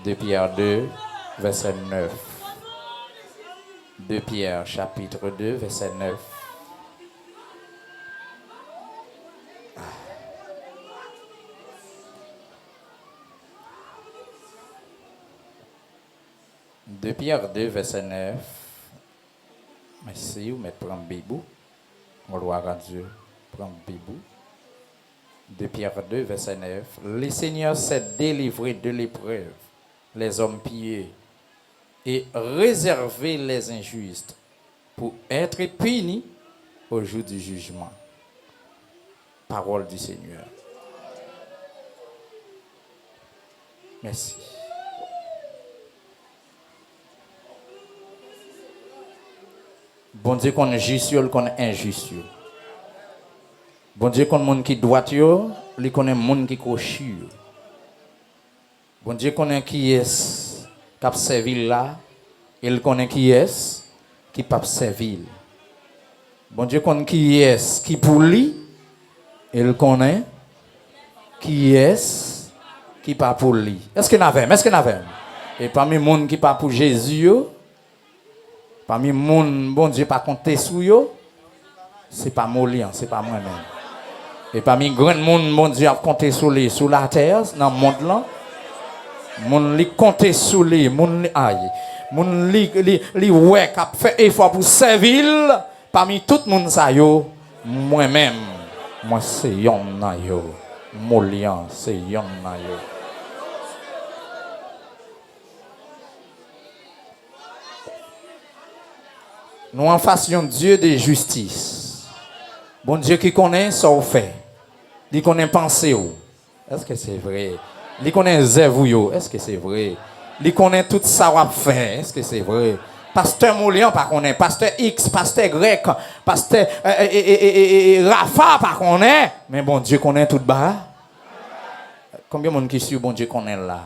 2 Pierre 2, verset 9. 2 Pierre, chapitre 2, verset 9. De Pierre 2, verset 9. Merci, vous mettez prendre bibou. Gloire à Dieu. Prendre bibou. De Pierre 2, verset 9. Le Seigneur s'est délivré de l'épreuve, les hommes pieux, et réservé les injustes pour être punis au jour du jugement. Parole du Seigneur. Merci. Bon Dieu qu'on est juste, qu'on est injuste. Bon Dieu qu'on est monde qui doit, il connaît monde qui cochu. Bon Dieu connaît qui est qui a servi là, il connaît qui est qui pas servir. Bon Dieu connaît qui est qui pour lui, il connaît qui est qui pas pour lui. Est-ce qu'il n'avait? Est-ce qu'il n'avait? Et parmi monde qui pas pour Jésus, parmi monde bon Dieu pas compter sur yo, c'est pas Molian, c'est pas moi-même. Et parmi grand monde bon Dieu a compté sur lui sur la terre dans le monde là. Moun li compter sur lui, moun aïe, moun li ouais qui a fait effort pour servir parmi tout monde ça yo, moi-même, moi c'est yon na yo, Molian c'est yon na yo. Nous en fassions Dieu de justice. Bon Dieu qui connaît ça au fait. Il connaît penser ou. Est-ce que c'est vrai? Il connaît zèvou. Est-ce que c'est vrai? Il connaît tout ça qu'on fait. Est-ce que c'est vrai? Pasteur Moulian pas connaît, pasteur X, pasteur Grec, pasteur Rafa pas connaît, mais bon Dieu connaît tout bas. Combien de monde qui suit bon Dieu connaît là?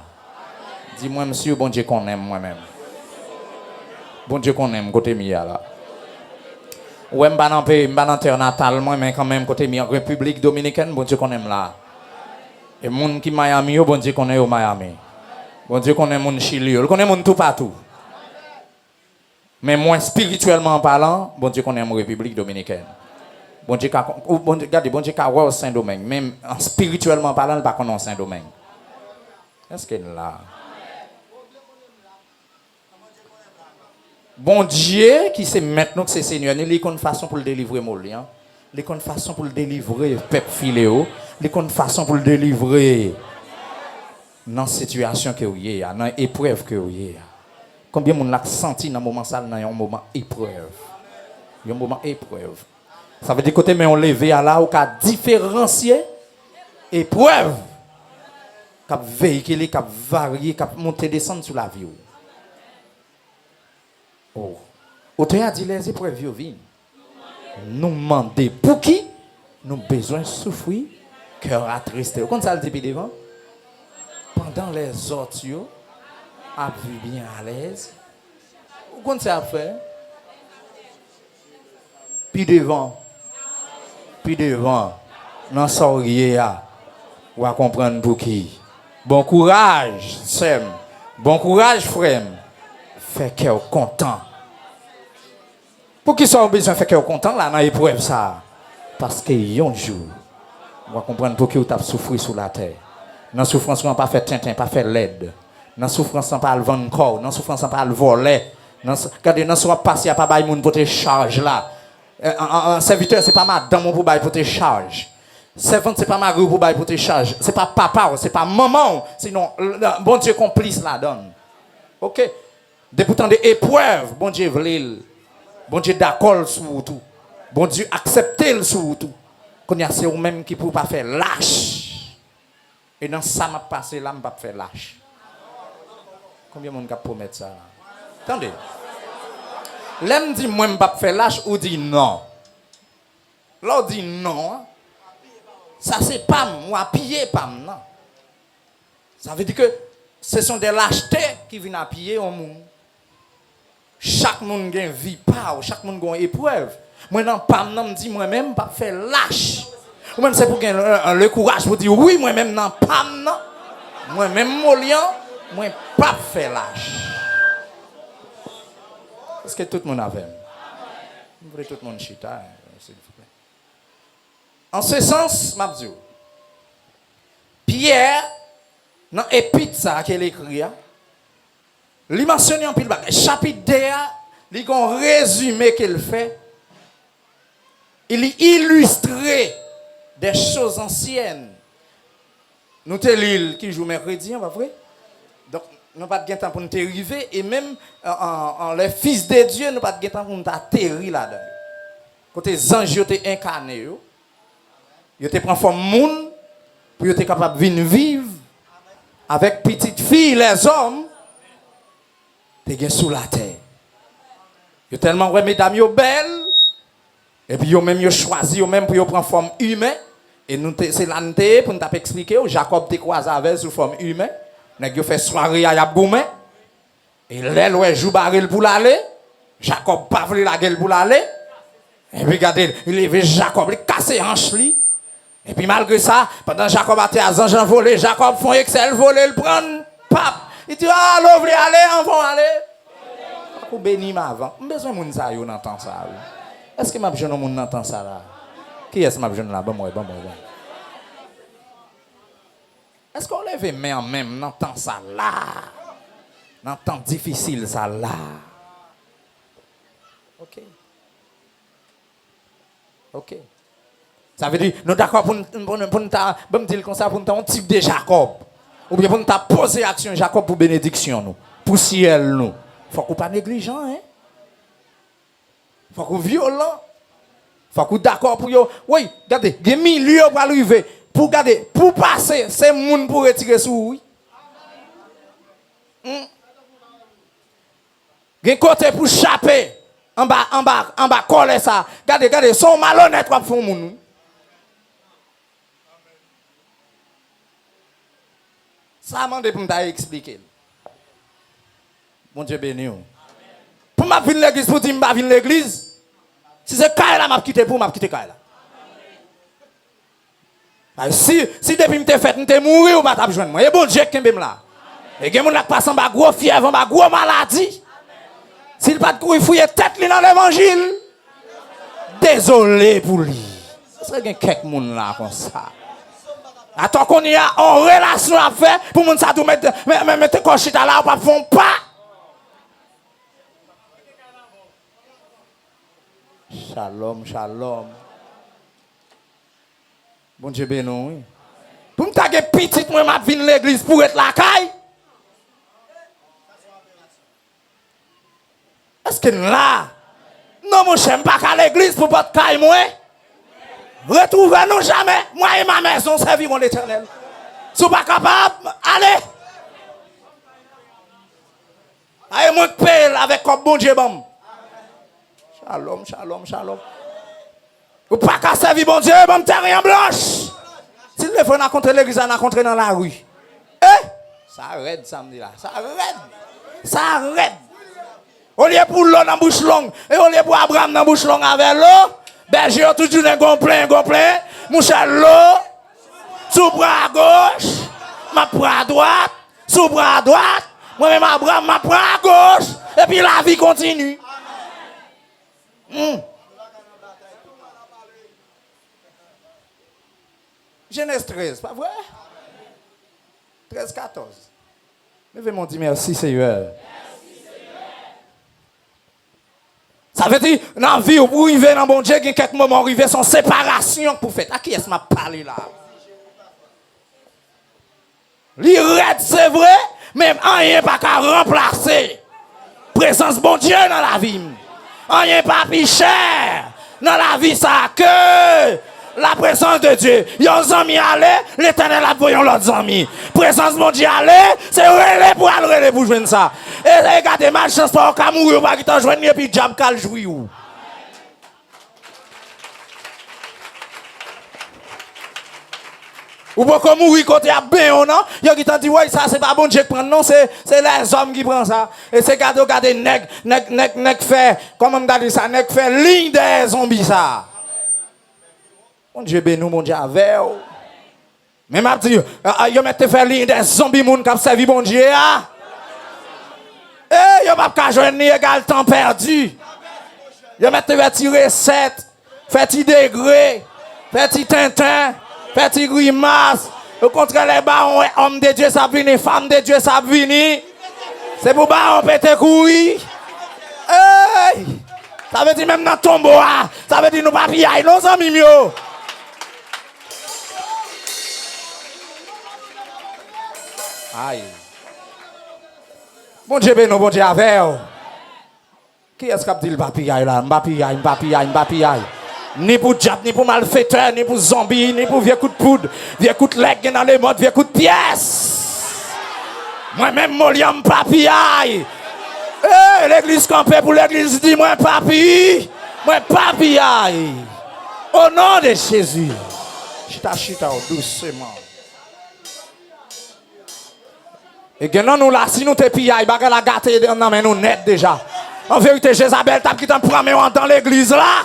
Dis-moi monsieur bon Dieu connaît moi-même. Bon Dieu connaît côté mia là. Ouais, m'ba dans terre natale moi mais quand même côté mi République dominicaine, bon Dieu connaît là. Et moun qui Miami, bon Dieu connaît au Miami. Bon Dieu connaît moun Chili, il connaît moun tout partout. Mais moi spirituellement parlant, bon Dieu connaît mon République dominicaine. Bon Dieu regardez bon Dieu au Saint-Domingue, même spirituellement parlant, il pas connaît Saint-Domingue. Est-ce qu'il est là? Bon Dieu qui sait maintenant que c'est Seigneur, il y a une façon pour le délivrer Molien, il y a une façon pour le délivrer peuple filéo, il y a une façon pour le délivrer dans la situation que vous avez, dans l'épreuve que vous avez. Combien de monde l'a senti dans un moment ça, dans un moment épreuve. Un moment épreuve. Ça veut dire que mais on levé à là où qu'a différencier épreuve, qu'a véhiculé, qu'a varié, qu'a monté descendre sur la vie. Oh. Auteur a dit les épreuves viennent. Nous demander pour qui nous besoin de souffrir, cœur attristé. Quand ça le dit devant, pendant les autres a vu bien à l'aise. Quand ça a fait, puis devant, dans sourire, on va comprendre pour qui. Bon courage, Sem. Bon courage, frère. Fait cœur content. Pour qui soit besoin de faire cœur content là dans l'épreuve ça? Parce que un jour, on va comprendre pour qui vous avez souffert sur la terre. Dans la souffrance, on n'a pas fait tintin, pas fait l'aide. Dans la souffrance, on n'a pas le vendre corps. Dans la souffrance, on n'a pas le voler. Regardez, dans la souffrance, passé, il n'y a pas de monde pour te charge là. Un serviteur, ce n'est pas madame pour te charge. Servante, ce n'est pas mari pour te charge. Ce n'est pas papa, ce n'est pas maman. Sinon, bon Dieu complice la donne. Ok? Depuis tant d'épreuves, bon Dieu veut, bon Dieu d'accord sur tout, bon Dieu accepte sur tout. Qu'on y a c'est vous-même qui ne pouvez pas faire lâche. Et dans ça m'a passé là, je ne peux pas faire lâche. Combien de monde promet ça? Attendez. L'homme dit moi je ne peux pas faire lâche ou dit non. L'autre dit non. Ça c'est pas moi, piller pas non. Ça veut dire que ce sont des lâchetés qui viennent appuyer au monde. Chaque monde a une vie pas, chaque monde a une épreuve. Moi, non, pas me dit moi-même, pas faire lâche. Ou même c'est pour gagner le courage pour dire oui, moi-même, non, pas non. Moi-même, Molian, moi, pas faire lâche. Est-ce que tout le monde a fait? Vous voulez tout le monde chita, s'il vous plaît. En ce sens, m'a dit, Pierre, dans l'épître ça qu'il écrit, il mentionne un pile bagage. Chapitre 2, il a un résumé qu'il fait. Il illustre des choses anciennes. Nous te l'île qui joue mercredi, pas vrai? Donc, nous n'avons pas de temps pour nous arriver. Et même les fils de Dieu, nous n'avons pas de temps pour nous atterrir là-dedans. Quand les anges ont été incarnés, ils ont été pris forme monde pour être capables de vivre avec petites filles, les hommes, ils sont sous la terre. Ils ont tellement ouais, mesdames, ils sont belles. Et puis ils ont même choisi même pour prendre forme humaine. Et nous c'est là pour nous expliquer Jacob te croisé avec sous forme humaine. Nèg fait soirée à Yabgoumé. Et l'aile ouais joue baril pour l'aller. Jacob pas voulu la gueule pour l'aller. Et puis regardez, il est Jacob, il casse hanche li. Et puis malgré ça, pendant Jacob a été à Jean volé, Jacob font excel volé, il prend pape. Il dit ah l'ouvre aller, on va aller. Pour bénir avant. Besoin moun sa yo n'entend ça. Est-ce que m'a besoin moun n'entend ça là? Qui est-ce que m'a besoin là? Bon moi. Est-ce qu'on lève main en même n'entend ça là? Dans temps difficile ça là. OK. Ça veut dire nous d'accord pour me dire comme ça pour un type de Jacob. Ou bien pour nous poser action Jacob pour bénédiction nous, pour ciel nous. Faut qu'on pas négligent hein. Faut qu'on violent. Faut qu'on d'accord pour yo. Oui, regardez, des milliers pour arriver pour garder pour passer, c'est monde pour retirer sous oui. Gen côté pour chaper en bas coller ça. Regardez, son malhonnête pour font moun. Ça m'a demandé pour m'expliquer. Bon Dieu béni. Pour m'a venir l'église pour dire m'a venir l'église. Si c'est Kaila m'a quitté pour m'a quitté Kaila. Si depuis m'te fait m'te mourir ou pas t'a joindre moi. Et bon Dieu qui m'aime là. Et gen moun la passe en bas gros fièvre, en bas gros maladie. S'il pas de courir fouiller tête li dans l'évangile. Désolé pour lui. Ce serait gen quelques moun là comme ça. Attends qu'on y a en relation à faire pour moun ça tout mettre cochita là ou pas font pas. Shalom, shalom. Bon Dieu béni. Pour me taguer petite moi m'a vinn l'église pour être la caille. Est-ce que là non mon cher pas à l'église pour pas caille moi. Retrouvez-nous jamais. Moi et ma maison serviront l'Éternel. Si vous pas capable, allez. Allez moi paye avec comme bon Dieu bon. Shalom, shalom, shalom. Ou pas qu'à servir bon Dieu, bon terre en blanche. S'il le faut rencontrer l'église, on rencontrer dans la rue. Ça arrête samedi là. Ça arrête. Au lieu pour l'eau dans bouche longue, et au lieu pour Abraham dans bouche longue avec l'eau, berger a toujours un gonflin. Mon cher l'eau, sous bras à gauche, ma bras à droite, sous bras à droite, moi-même Abraham, ma bras à gauche, et puis la vie continue. Genèse 13, pas vrai? 13, 14. Levez-moi dit merci Seigneur. Ça veut dire, dans la vie, pour arriver dans bon Dieu, il y a quelques moments arriver son séparation pour faire. À qui est-ce que m'a parlé là? L'irrête, c'est vrai, mais rien pas qu'à remplacer. Présence bon Dieu dans la vie. Rien pas plus cher dans la vie ça que la présence de Dieu. Yon amis aller, l'Éternel a voyons l'autre amis. Présence mon Dieu aller, c'est relais pour joindre ça. Et regardez ma chance pas au mourir pas qui t'en joindre et puis diable cal jouir ou. Ou pas mourir côté à ben non, yo qui t'en dit ouais ça c'est pas bon Dieu qui prend non, c'est les hommes qui prennent ça. Et c'est garder nèg fait comment on dit ça nèg fait ligne des zombies ça. Mon Dieu béni mon Dieu avec. Mais m'a dit yo mette faire ligne des zombies moun qui servi bon Dieu ah. Eh, yo pas qu'à joindre ni égal temps perdu. Yo mettre petit recette, petit degré, petit tintin, petit grimace. Au contraire, les barons, hommes de Dieu, ça vini, femmes de Dieu, ça vini. C'est pour baron péter courir. Hey! Ça veut dire même dans tombeau, ça veut dire nous pas piller, nos amis mieux. Aïe. Bon Dieu, bon Dieu, avec. Qui est-ce qui a dit le papillaille là? M'papillaille. Ni pour diable, ni pour malfaiteur, ni pour zombie, ni pour vieux coup de poudre, vieux coup de leg dans les modes, vieux coup de pièce. Moi-même, mon liam papillaille. Eh, l'église campée pour l'église dit, moi papillaille. Au nom de Jésus. Chita, doucement. Et que non, nous là, si nous te pillaille, baga la gâté, non, mais nous net déjà. En vérité, Jézabel, t'as qui t'en prend dans l'église là.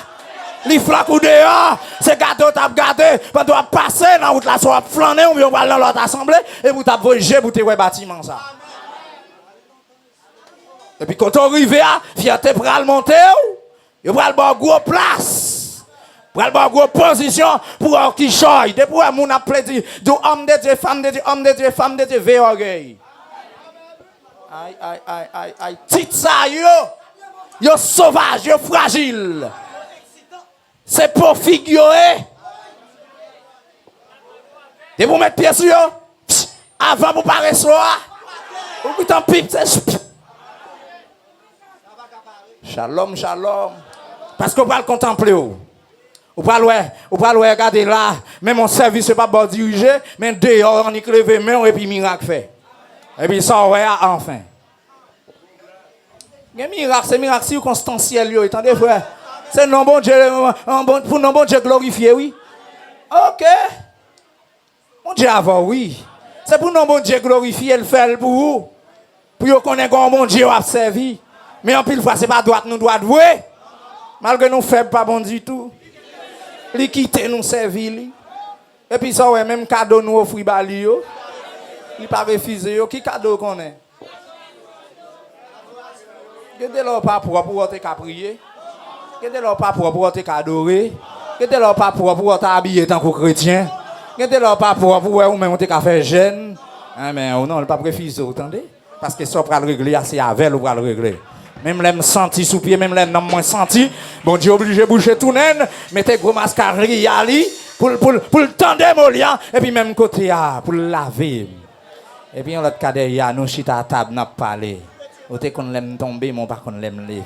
Les flaques ou dehors, c'est gâteau, t'as gâté, quand tu vas passer dans la route là, soit flâner, ou bien on va dans l'autre assemblée, et vous t'as voyagé pour te voir bâtiment ça. Et puis quand on arrive à, fierté pour aller monter, il va avoir gros place. Pour avoir gros position pour qui choye. Depuis que mon a plaisir, de homme de Dieu, femme de Dieu, homme de Dieu, femme de Dieu, veille orgueil. Aïe. Tit ça, yo sauvage, yo fragile. C'est pour figurer. Et vous mettre pied sur eux, avant pour pas recevoir. Vous mettez en pipe, c'est Shalom. Parce qu'on va le contempler. On va le regarder là. Même mon service, c'est pas bon dirigé, mais dehors, on y crève main et puis miracle fait. Et puis ça, ouais, enfin. Les miracles, c'est miracle circonstanciel, attendez, frère. C'est non bon Dieu, pour non bon Dieu glorifié, oui. Ok. Mon Dieu avant, oui. C'est pour non bon Dieu glorifié, le fait pour vous. Pour vous connaître comment bon Dieu a servi. Mais en pile fois, c'est pas droite, nous doit jouer. Malgré nous faibles, pas bon du tout. Li quitter nous servir. Et puis ça, ouais, même cadeau nous offrir bali. Il pas refusé. Qui cadeau qu'on est? Gardez leur pas pour te prier. Gardez leur pas pour te adorer. Gardez leur pas pour t'habiller tant que chrétien. Gardez leur pas pour ou même te faire jeune. Mais non, le pas refusé, entendez? Parce que ça pour le régler, c'est avec ou pour le régler. Même les senti sous pied, même les non moins senti. Bon Dieu obligé de boucher tout naine, mettez gros mascarille à lui pour le tendre molien et puis même côté pour le laver. Et puis on l'autre cas derrière nous chita à table n'a parlé. Ote qu'on l'aime tomber, mon pas qu'on l'aime lever.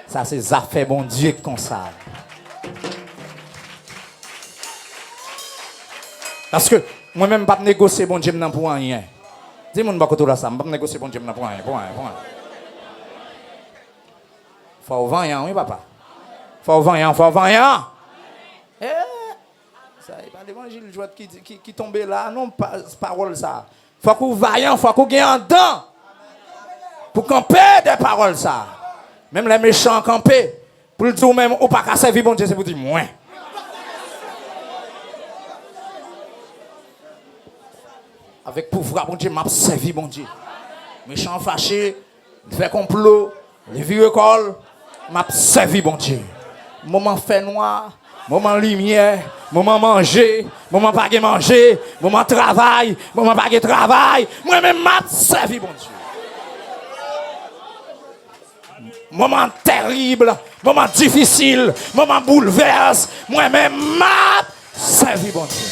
Ça c'est affaire bon Dieu comme ça. Parce que moi-même pas négocier bon Dieu pour rien. Dis-moi pas que là ça, pas négocier bon Dieu pour rien. Faut vaillant, oui papa. Faut vaillant. Eh, ça est pas l'évangile qui tombe là, non pas parole ça. Faut qu'on vaillant, faut qu'on gagne en dedans. Pour camper des paroles ça. Même les méchants camper pour le dire même ou pas qu'à servir bon Dieu, c'est pour dire moins. Avec pouvoir bon Dieu m'a servi bon Dieu. Méchant fâché, fait complot, les vieux écoles m'a servi bon Dieu. Moment fait noir, moment lumière, moment manger, moment pas manger, moment travail, moment pas travail, moi-même m'a servi bon Dieu. Moment terrible, moment difficile, moment bouleverse, moi-même m'a servi bon Dieu.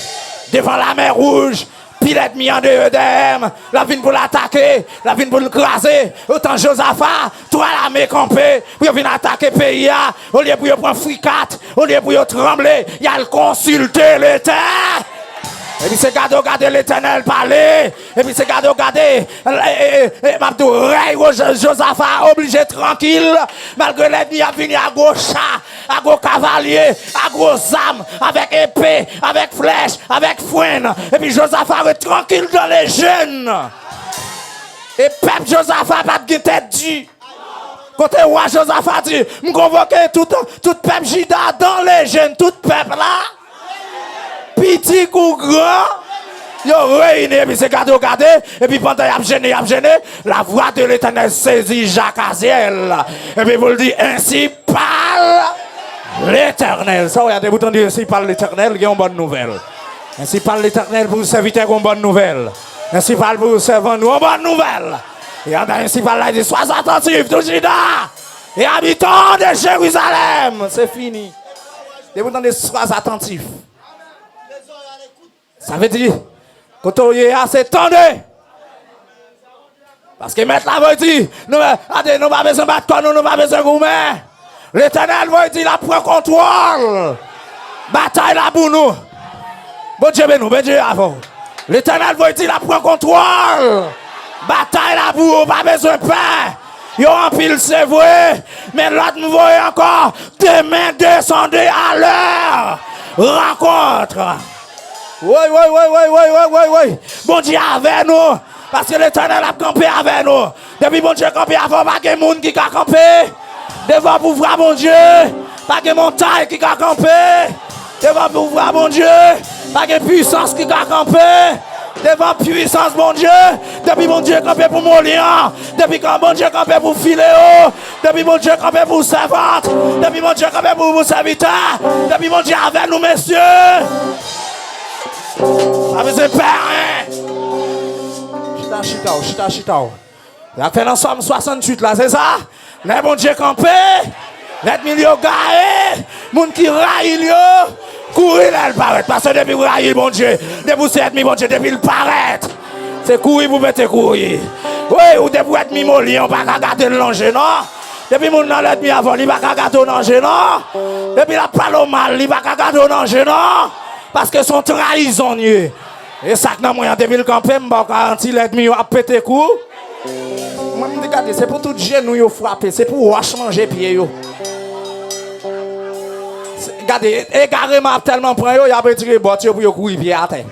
Devant la mer rouge, Pilate mis en dehors d'Em, la vine pour l'attaquer, la vine pour le craser. Autant Josaphat, toi l'armée campée, pour venir attaquer le pays, au lieu pour prendre fricate, au lieu pour trembler, il y a le consulter l'État. Et puis c'est garder l'Éternel parler. Et puis c'est garder. Mabdou Ray Josaphat obligé tranquille. Malgré l'ennemi a venu à gauche, à gros cavalier, à gros âmes, avec épée, avec flèche, avec fouine. Et puis Josaphat est tranquille dans les jeunes. Et peuple Josaphat pas de tête dit. Quand le roi Josaphat dit, me convoquer tout peuple Juda dans les jeunes, tout peuple là. Petit ou grand, Yo réunis, puis c'est gardé, et puis pendant qu'il y a gêné, la voix de l'Éternel saisit Jacques Aziel. Et puis vous le dites, ainsi parle l'Éternel. Ça, regardez, vous entendez, ainsi parle l'Éternel, il y a une bonne nouvelle. Ainsi parle l'Éternel pour vous servir une bonne nouvelle. Ainsi parle pour vous servir une bonne nouvelle. Et ainsi parle là, il dit, sois attentif, tout Juda, et habitants de Jérusalem. C'est fini. Et vous entendez, sois attentif. Ça veut dire, quand on est assez tendu. Parce que maintenant, vous dit, nous n'avons pas besoin de battre, nous n'avons pas besoin de goumer. L'Éternel vous dit, il prend contrôle. Bataille là pour nous. Bon Dieu, bon Dieu avant. L'Éternel vous dit, il prend contrôle. Bataille là pour vous, pas besoin de paix. Yo en pile, c'est vrai. Mais l'autre nous voyez encore. Demain, descendez à l'heure. Rencontre. Oui. Bon Dieu avec nous. Parce que l'Éternel a campé avec nous. Depuis bon Dieu a campé avant, pas de monde qui a campé. Devant pouvoir bon Dieu. Pas de montagne qui a campé. Devant pouvoir bon Dieu. Pas de puissance qui a campé. Devant puissance bon Dieu. Depuis bon Dieu a campé pour mon lion. Depuis quand bon Dieu a campé pour Philéo. Depuis bon Dieu a campé pour servante. Depuis bon Dieu a campé pour vos serviteurs. Depuis bon Dieu avec nous messieurs. Ça veut dire père. Chita. Il a fait dans Somme 68 là, c'est ça? Les bon Dieu campé, les milieux gaé, moun qui raille yo, courir là, il paraît. Parce que depuis raille bon Dieu, depuis 7 bon Dieu, depuis il paraît. C'est courir pour mettre courir. Oui, ou depuis être mis mon lion, pas qu'à garder le danger, non? Depuis mon nan l'être mis avant, il pas qu'à garder le danger, non? Depuis la parole mal, il pas qu'à garder le danger, non? Parce que son trahisonnier. Et ça que moi depuis le campé, m'a garanti l'ennemi a pété coup. Moi me regarder, c'est pour tout genou yo frapper, c'est pour wash manger pied yo. Regardez, égaré m'a tellement prend yo, y a retiré botte pour yo courir pied à terre.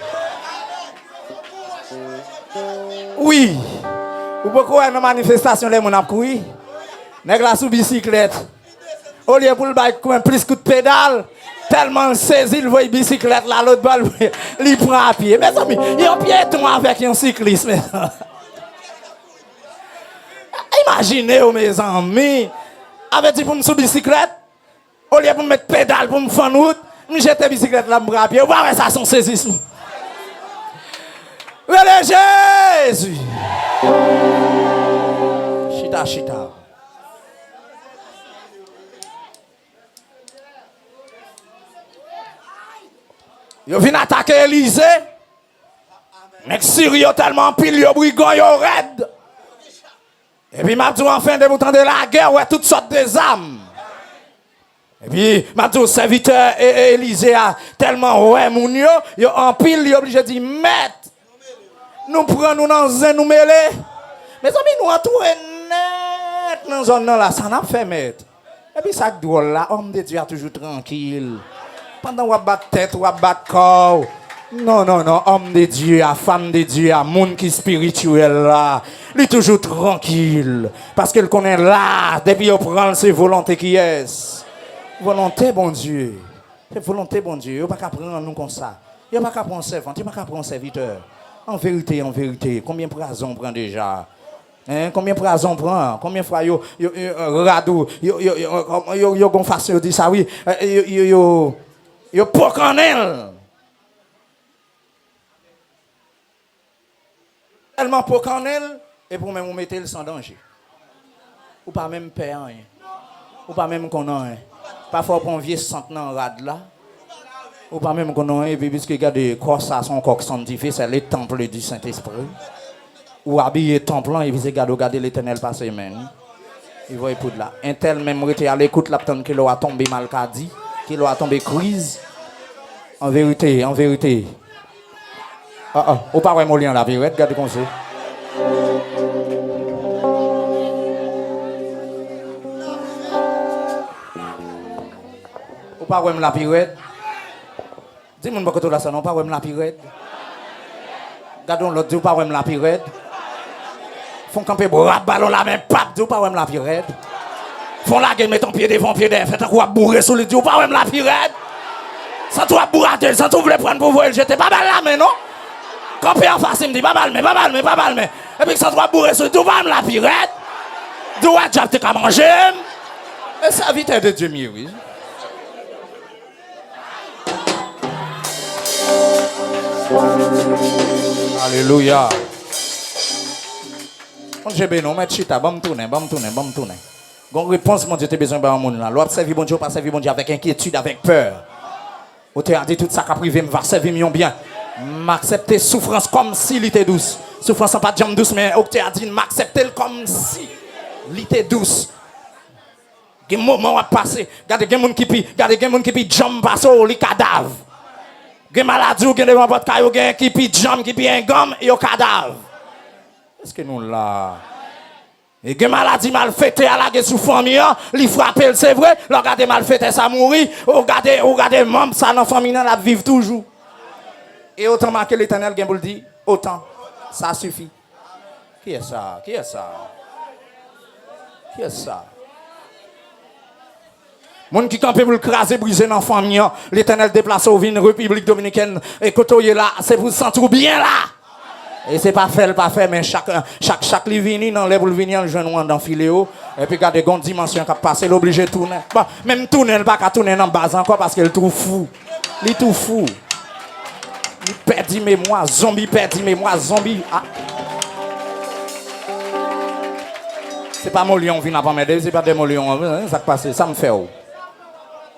Oui. Ou pourquoi dans manifestation les mon a courir? Nèg la sous bicyclette. Au lieu pour le bail plus coup de pédale. Tellement saisi, il voit une bicyclette là, l'autre balle, il prend à pied. Mes amis, il y a un piéton avec un cycliste. Imaginez, mes amis, avec dit pour me sur bicyclette, au lieu pour me mettre pédale pour me faire route, je jette la bicyclette là, je prends à pied. Vous voyez ça, son saisissement. Relais Jésus. Chita. Yo vient attaquer Élysée. Mec Syrio tellement pile, yo brigand, yo raide. Et puis m'a dit enfin de vous tendre la guerre, ouais, toutes sortes de armes. Et puis m'a dit serviteur Élysée a tellement ouais moun yo en pile, yo obligé de dire maître. Nous prenons dans un nous mêler. Mes amis nous entourer net dans zone là, ça n'a fait maître. Et puis ça drôle là, homme de Dieu toujours tranquille. Pendant qu'on bat tête, on bat corps. Non, homme de Dieu, femme de Dieu, monde qui est spirituel là. Il est toujours tranquille. Parce qu'il connaît là, depuis qu'il prend ses volontés qui est. Volonté, bon Dieu. C'est volonté, bon Dieu. Il n'y a pas qu'à prendre nous comme ça. Il n'y a pas qu'à prendre servant, il n'y a pas qu'à prendre serviteur. En vérité, combien de raisons prend déjà? Hein? Combien de raisons prend? Combien de fois yo radou, yo gonfasse, yo dit ça, oui, yo pour canel. Tellement pour canel, et pour même vous mettez le sans danger. Ou pas même père rien. Ou pas même qu'on a rien. Parfois pour un vieux centenaire rad là. Ou pas même qu'on a rien, et puis puisque regardez, quoi ça, son coq sanctifié, c'est le temple du Saint-Esprit. Ou habillé temple, et puis regardez l'Éternel passer même. Il va écouter là. Un tel même rete à l'écoute, là, tant qu'il a tombé mal dit. Qu'il a tombé crise. En vérité. Ou pas vraiment lien la pirate, regardez comme ça. Ou pas vraiment la pirate. Dis-moi pas que tu l'as ça, non, pas vraiment la pirate. Regardons l'autre, ou pas vraiment la pirate. Font camper bras ballon la même pape, ou pas vraiment la pirate. Font la gueule, met ton pied devant pied derrière, fait un coup à bourrer sur le dieu, ou pas vraiment la pirate. Sans toi bourrater, sans toi voulez prendre pour vous, j'étais pas mal là, mais non? Campé en face, il me dit, pas mal, mais. Et puis, ça doit bourrer sur tout, va me la pirate. Doit j'ai t'es qu'à manger. Et ça, vite de Dieu, oui. Alléluia. J'ai besoin de chita, bon tourner. Gon réponse, mon Dieu, tu as besoin de un monde là. L'autre servir bon Dieu, pas servir bon Dieu avec inquiétude, avec peur. Ou tu as dit tout ça qu'a privé, me va servir mieux bien. M'accepter souffrance comme si il était douce. Souffrance pas de jambe douce, mais ou tu as dit m'accepter comme si il était douce. Des moments à passer. Regardez des gens qui pi jambe passe au cadavre. Des maladies ou des remports qui pi jambe qui pi un gomme et au cadavre. Est-ce que nous là? Et des maladies mal faites à la guerre sous famille, li frappent, c'est vrai, regardez mal faites ça mourir, regardez membre ça dans famille la vivre toujours. Et autant marquer l'Éternel gen pour le dire, autant ça suffit. Qui est ça? Moun qui campé pour le craser, briser dans la famille, l'Éternel déplace au vin République Dominicaine et côté là, c'est pour se sentir bien là. Et c'est pas fait, mais chaque livini dans les venir le jeune dans filéo et puis garder une dimension qui passe, l'obligé de tourner. Bon, même tourner, il pas qu'à tourner dans base encore parce qu'il tout fou. Il tout fou. Il perd mémoire, zombie. Ah. C'est pas mon lion vient pas m'aider, c'est pas des mon lion, ça passe, ça me fait où.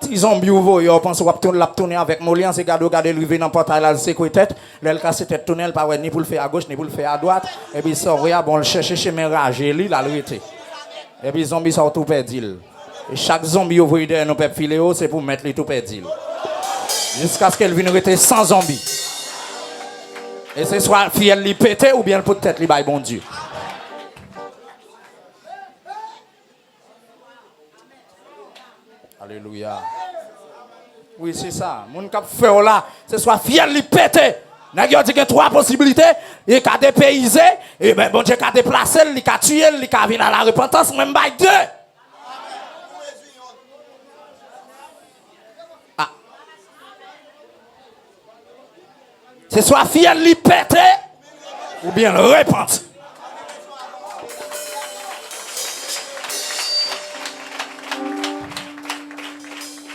Si zombie ouvre, yo pense qu'on va tourner avec Molian, c'est garder lui dans portail là, c'est quoi tête, là casse tête tourner pas ni pour le faire à gauche ni pour le faire à droite et puis ça bon le chercher chez mes rages lui là l'arrêter. Et puis zombie sort tout perdu. Et chaque zombie ouvre derrière nos peuple filéo, c'est pour mettre les tout perdu. Jusqu'à ce qu'elle vienne rester sans zombie. Et c'est soit fiel li pété ou bien peut-être li bail bon Dieu. Alléluia. Oui, c'est ça. Mon cap fait là, c'est soit fiel li pété. N'a dit qu'il y a trois possibilités, il a dépaysé et ben bon Dieu a déplacé, il a tué, il a venir à la repentance même bail deux. Ah. C'est soit fiel li pété ou bien le repente.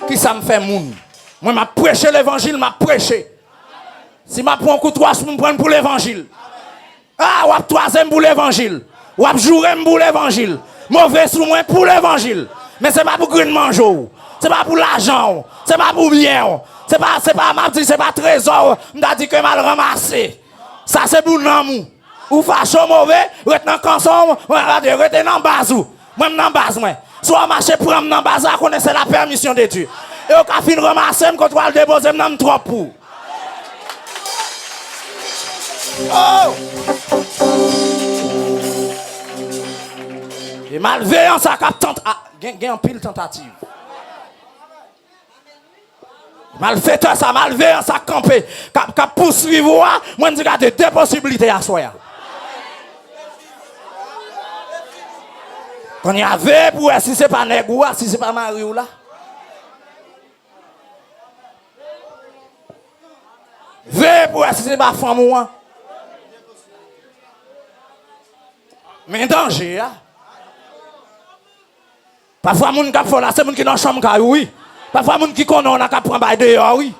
Qui ça me fait moun? Moi, m'a prêché l'évangile, m'a prêché. Si m'a prends un coup de trois, je me prends pour l'évangile. Ah, ou troisième pour l'évangile. Ou jouer pour l'évangile. Mauvais sous moi pour l'évangile. Mais c'est pas pour green manger. C'est pas pour l'argent. C'est pas pour bien. C'est pas m'a dit c'est pas trésor. M'a dit que mal ramassé. Ça c'est pour l'amour. Ou facho mauvais, retenant consomme, retenant bazou. Moi dans base moi. Soit marcher pour me dans base, connaissez la permission de Dieu. Et au cas fin ramasser, me contre le déposer dans trop pour. Oh! Et malveillance ça cap tente gain en pile tentative. Malfaiteur ça malveillance ça camper, cap poursuivre moi me dit deux possibilités à soi. Quand il y avait pour si c'est pas nègre si c'est pas mari ou là. Veille pour si c'est pas femme ou là. Mais danger hein. Parfois moun qui font là c'est moun qui dans chambre ka oui. Parfois moun qui connaît on a qu'à prendre bail dehors oui.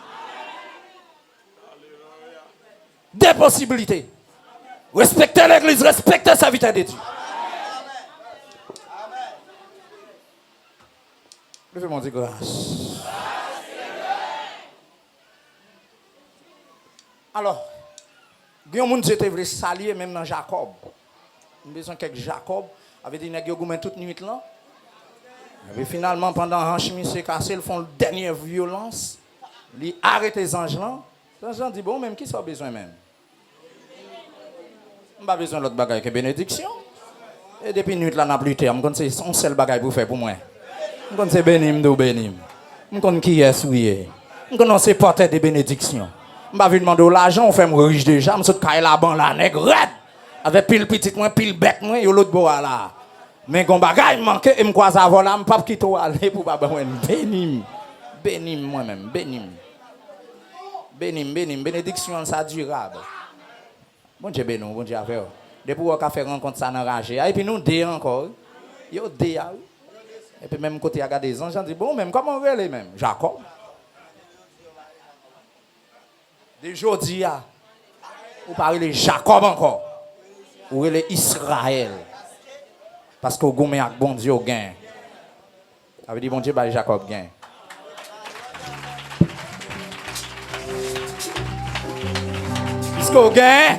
Des possibilités. Respectez l'église, respectez sa serviteur de Dieu. Levez-moi de grâce. Alors, il y a un monde qui était salier même dans Jacob. Nous avons besoin que Jacob avait dit qu'il y a toute nuit là. Et finalement, pendant que Hanchimi s'est cassé, ils font la dernière violence. Ils arrêtent les anges là. Les anges disent bon, même qui ça a besoin même? On n'a pas besoin de l'autre bagaille que bénédiction. Et depuis nuit là, on n'a plus de terme. C'est son seul bagaille pour faire pour moi. Je connais bénim de bénim. Je connais qui est souillé. Je connais ces porteurs de bénédiction. Je vais demander l'argent, on fait riche déjà. Je suis la ban la nègre. Avec pile petit, pile bête, et l'autre bois là. Mais quand bagaille manque, et me croise avant là, je ne peux pas quitter aller pour pas bénim. Bénim moi-même, bénim. Bénim, bénédiction, ça durable. Bon Dieu béni, bon Dieu avec. Depuis qu'on a fait rencontre ça dans rangé. Et puis nous dé encore. Yo dé. Et puis même côté il y a des anges, on dit bon même comment on veut les mêmes Jacob. De jodi a ou parler Jacob encore. Ou les Israël. Parce que vous avez un bon Dieu gain. Ça veut dire bon Dieu bah Jacob gain. Parce que vous gain.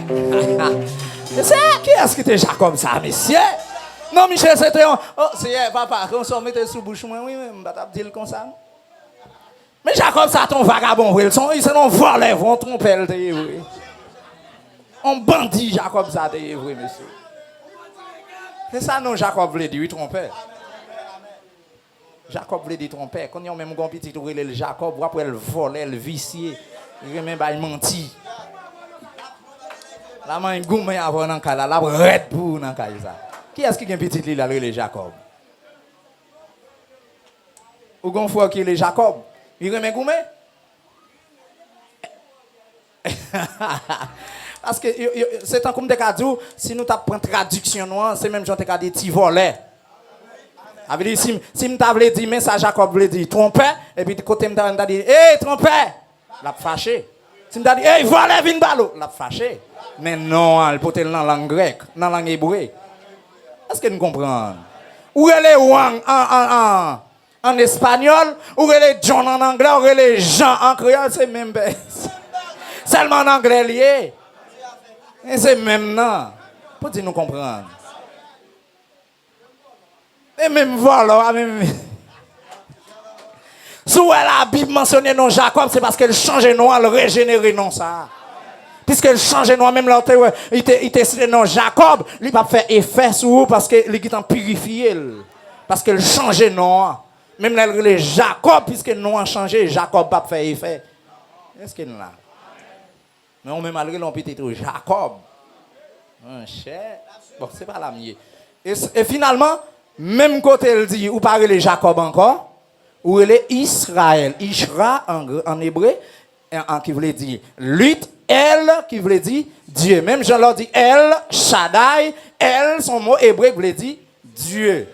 C'est qui est-ce qui était Jacob ça monsieur? Non Michel c'était oh c'est papa quand on mettait sous bouche moi oui même pas dire comme ça. Mais Jacob ça ton vagabond ils sont non volés vont tromper le on bandit Jacob ça t'es vrai monsieur. C'est ça non Jacob voulait dire, il trompait. Jacob voulait dire tromper. Quand il y a même un petit tour le Jacob, après le voler, le vicier, il même pas menti. La main goumé avant dans cala, la red pour dans cala ça. Qui est-ce qui a un petit lit là le Jacob? Ou gon fois qui le Jacob, il remet goumé? Parce que c'est un comme des cadeaux, si nous t'apprenons traduction noire, c'est même genre des petits volets. Ça veut dire si nous t'avons dit mais ça Jacob veut dire tromper et puis côté m't'a dit hey tromper, l'a fâché. Si m't'a dit hey volé vinn balo, l'a fâché. Mais non, il peut être dans la langue grecque, dans la langue hébreu. Est-ce que nous comprenons? Ou elle est Wang en espagnol, ou elle est John en anglais, ou elle est Jean en créole, c'est même seulement en anglais lié. Et c'est même non. Pour nous comprendre. Et même voilà, même. Si la Bible mentionne non Jacob, c'est parce qu'elle changeait nom, elle régénérait non ça. Puisqu'elle changeait nom, même là, il était non Jacob, il n'a pas fait effet sur vous parce qu'il est en purifié. Parce qu'elle changeait nom. Même là, elle est Jacob, puisque le nom a changé, Jacob n'a pas fait effet. Est-ce qu'il est là? Mais on met malgré l'on peut-être Jacob. Bon, c'est pas la mienne. Et finalement, même côté elle dit, ou parle les Jacob encore, ou elle est Israël. Ishra en hébreu, qui voulait dire lutte, elle qui voulait dire Dieu. Même Jean leur dit elle, Shaddai, elle, son mot hébreu voulait dire Dieu.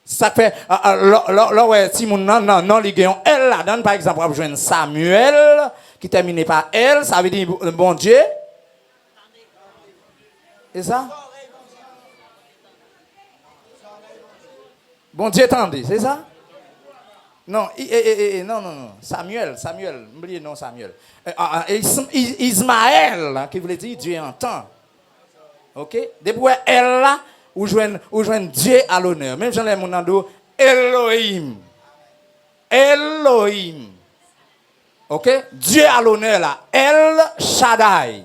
Ça fait, là, ouais, si mon non, les gars, elle la donne, par exemple, on joindre Samuel, qui termine par elle, ça veut dire bon Dieu. C'est ça? Bon Dieu tendez, c'est ça? Non, non. Samuel, n'oubliez non Samuel. Ismaël, qui voulait dire Dieu entend. Ok? Depuis elle là, ou joignent Dieu à l'honneur. Même j'en ai mon nom Elohim. Elohim. Ok? Dieu à l'honneur là. El Shaddai.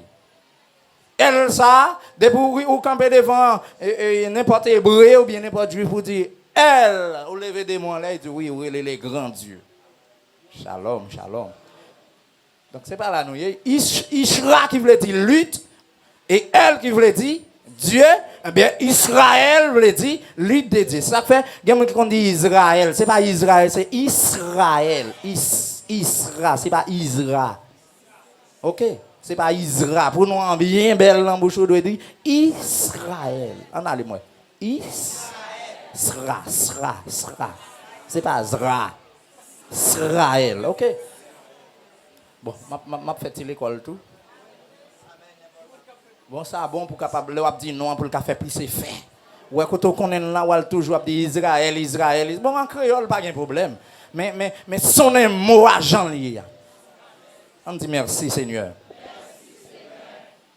Elle ça, depuis ou camper devant n'importe hébreu ou bien n'importe juif pour dire elle, ou lever des mains là, il dit oui, les grands dieux. Shalom. Donc c'est pas là nous. Ishra qui voulait dire lutte et elle qui voulait dire Dieu, eh bien Israël voulait dire lutte de Dieu. Ça fait, quand on dit Israël, c'est pas Israël, c'est Israël. Isra, c'est pas Isra. Ok? C'est pas Isra. Pour nous, bien belle dans bouche, on doit dire Israël. En allez-moi. Sra. C'est pas Zra. Israël. Ok? Bon, m'a fait l'école tout. Bon, ça bon pour capable de dire non pour le faire plus effet. Ouais, quand on connaît là, on toujours dire Israël. Bon, en créole, pas de problème. Mais son mot agent lié. On dit merci, Seigneur.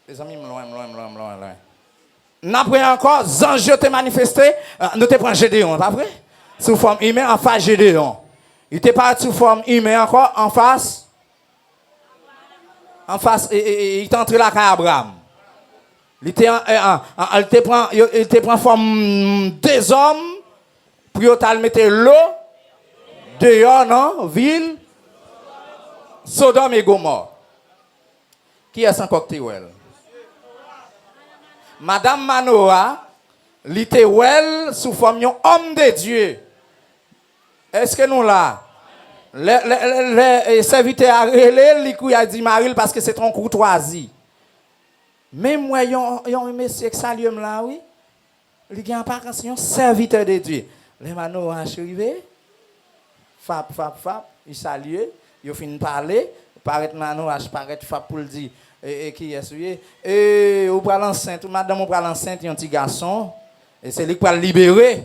Les amis, loin. N'après encore, Zange te manifesté, nous te prenons Gédéon, pas vrai? Sous forme humaine, en face Gédéon. Il était pas sous forme humaine encore, en face, il est entré là à Abraham. Il te prend forme des hommes, pour il mettre l'eau, dehors, non, ville, Sodome et Gomorrhe. Qui est sans cocktail? Madame Manoa, l'était sous forme d'un homme de Dieu. Est-ce que nous là? Les serviteurs a relé, il a dit Marie parce que c'est ton courtoisie. Même moi, yon monsieur qui salue là, oui. Il y a un serviteur de Dieu. Les manos arrivés, fap, il salue, il finit de parler, paraît manos, paraît fap pour le dire, qui est celui, ou pour l'enceinte, madame, ou pour l'enceinte, il y a un petit garçon, et c'est lui qui va le libérer.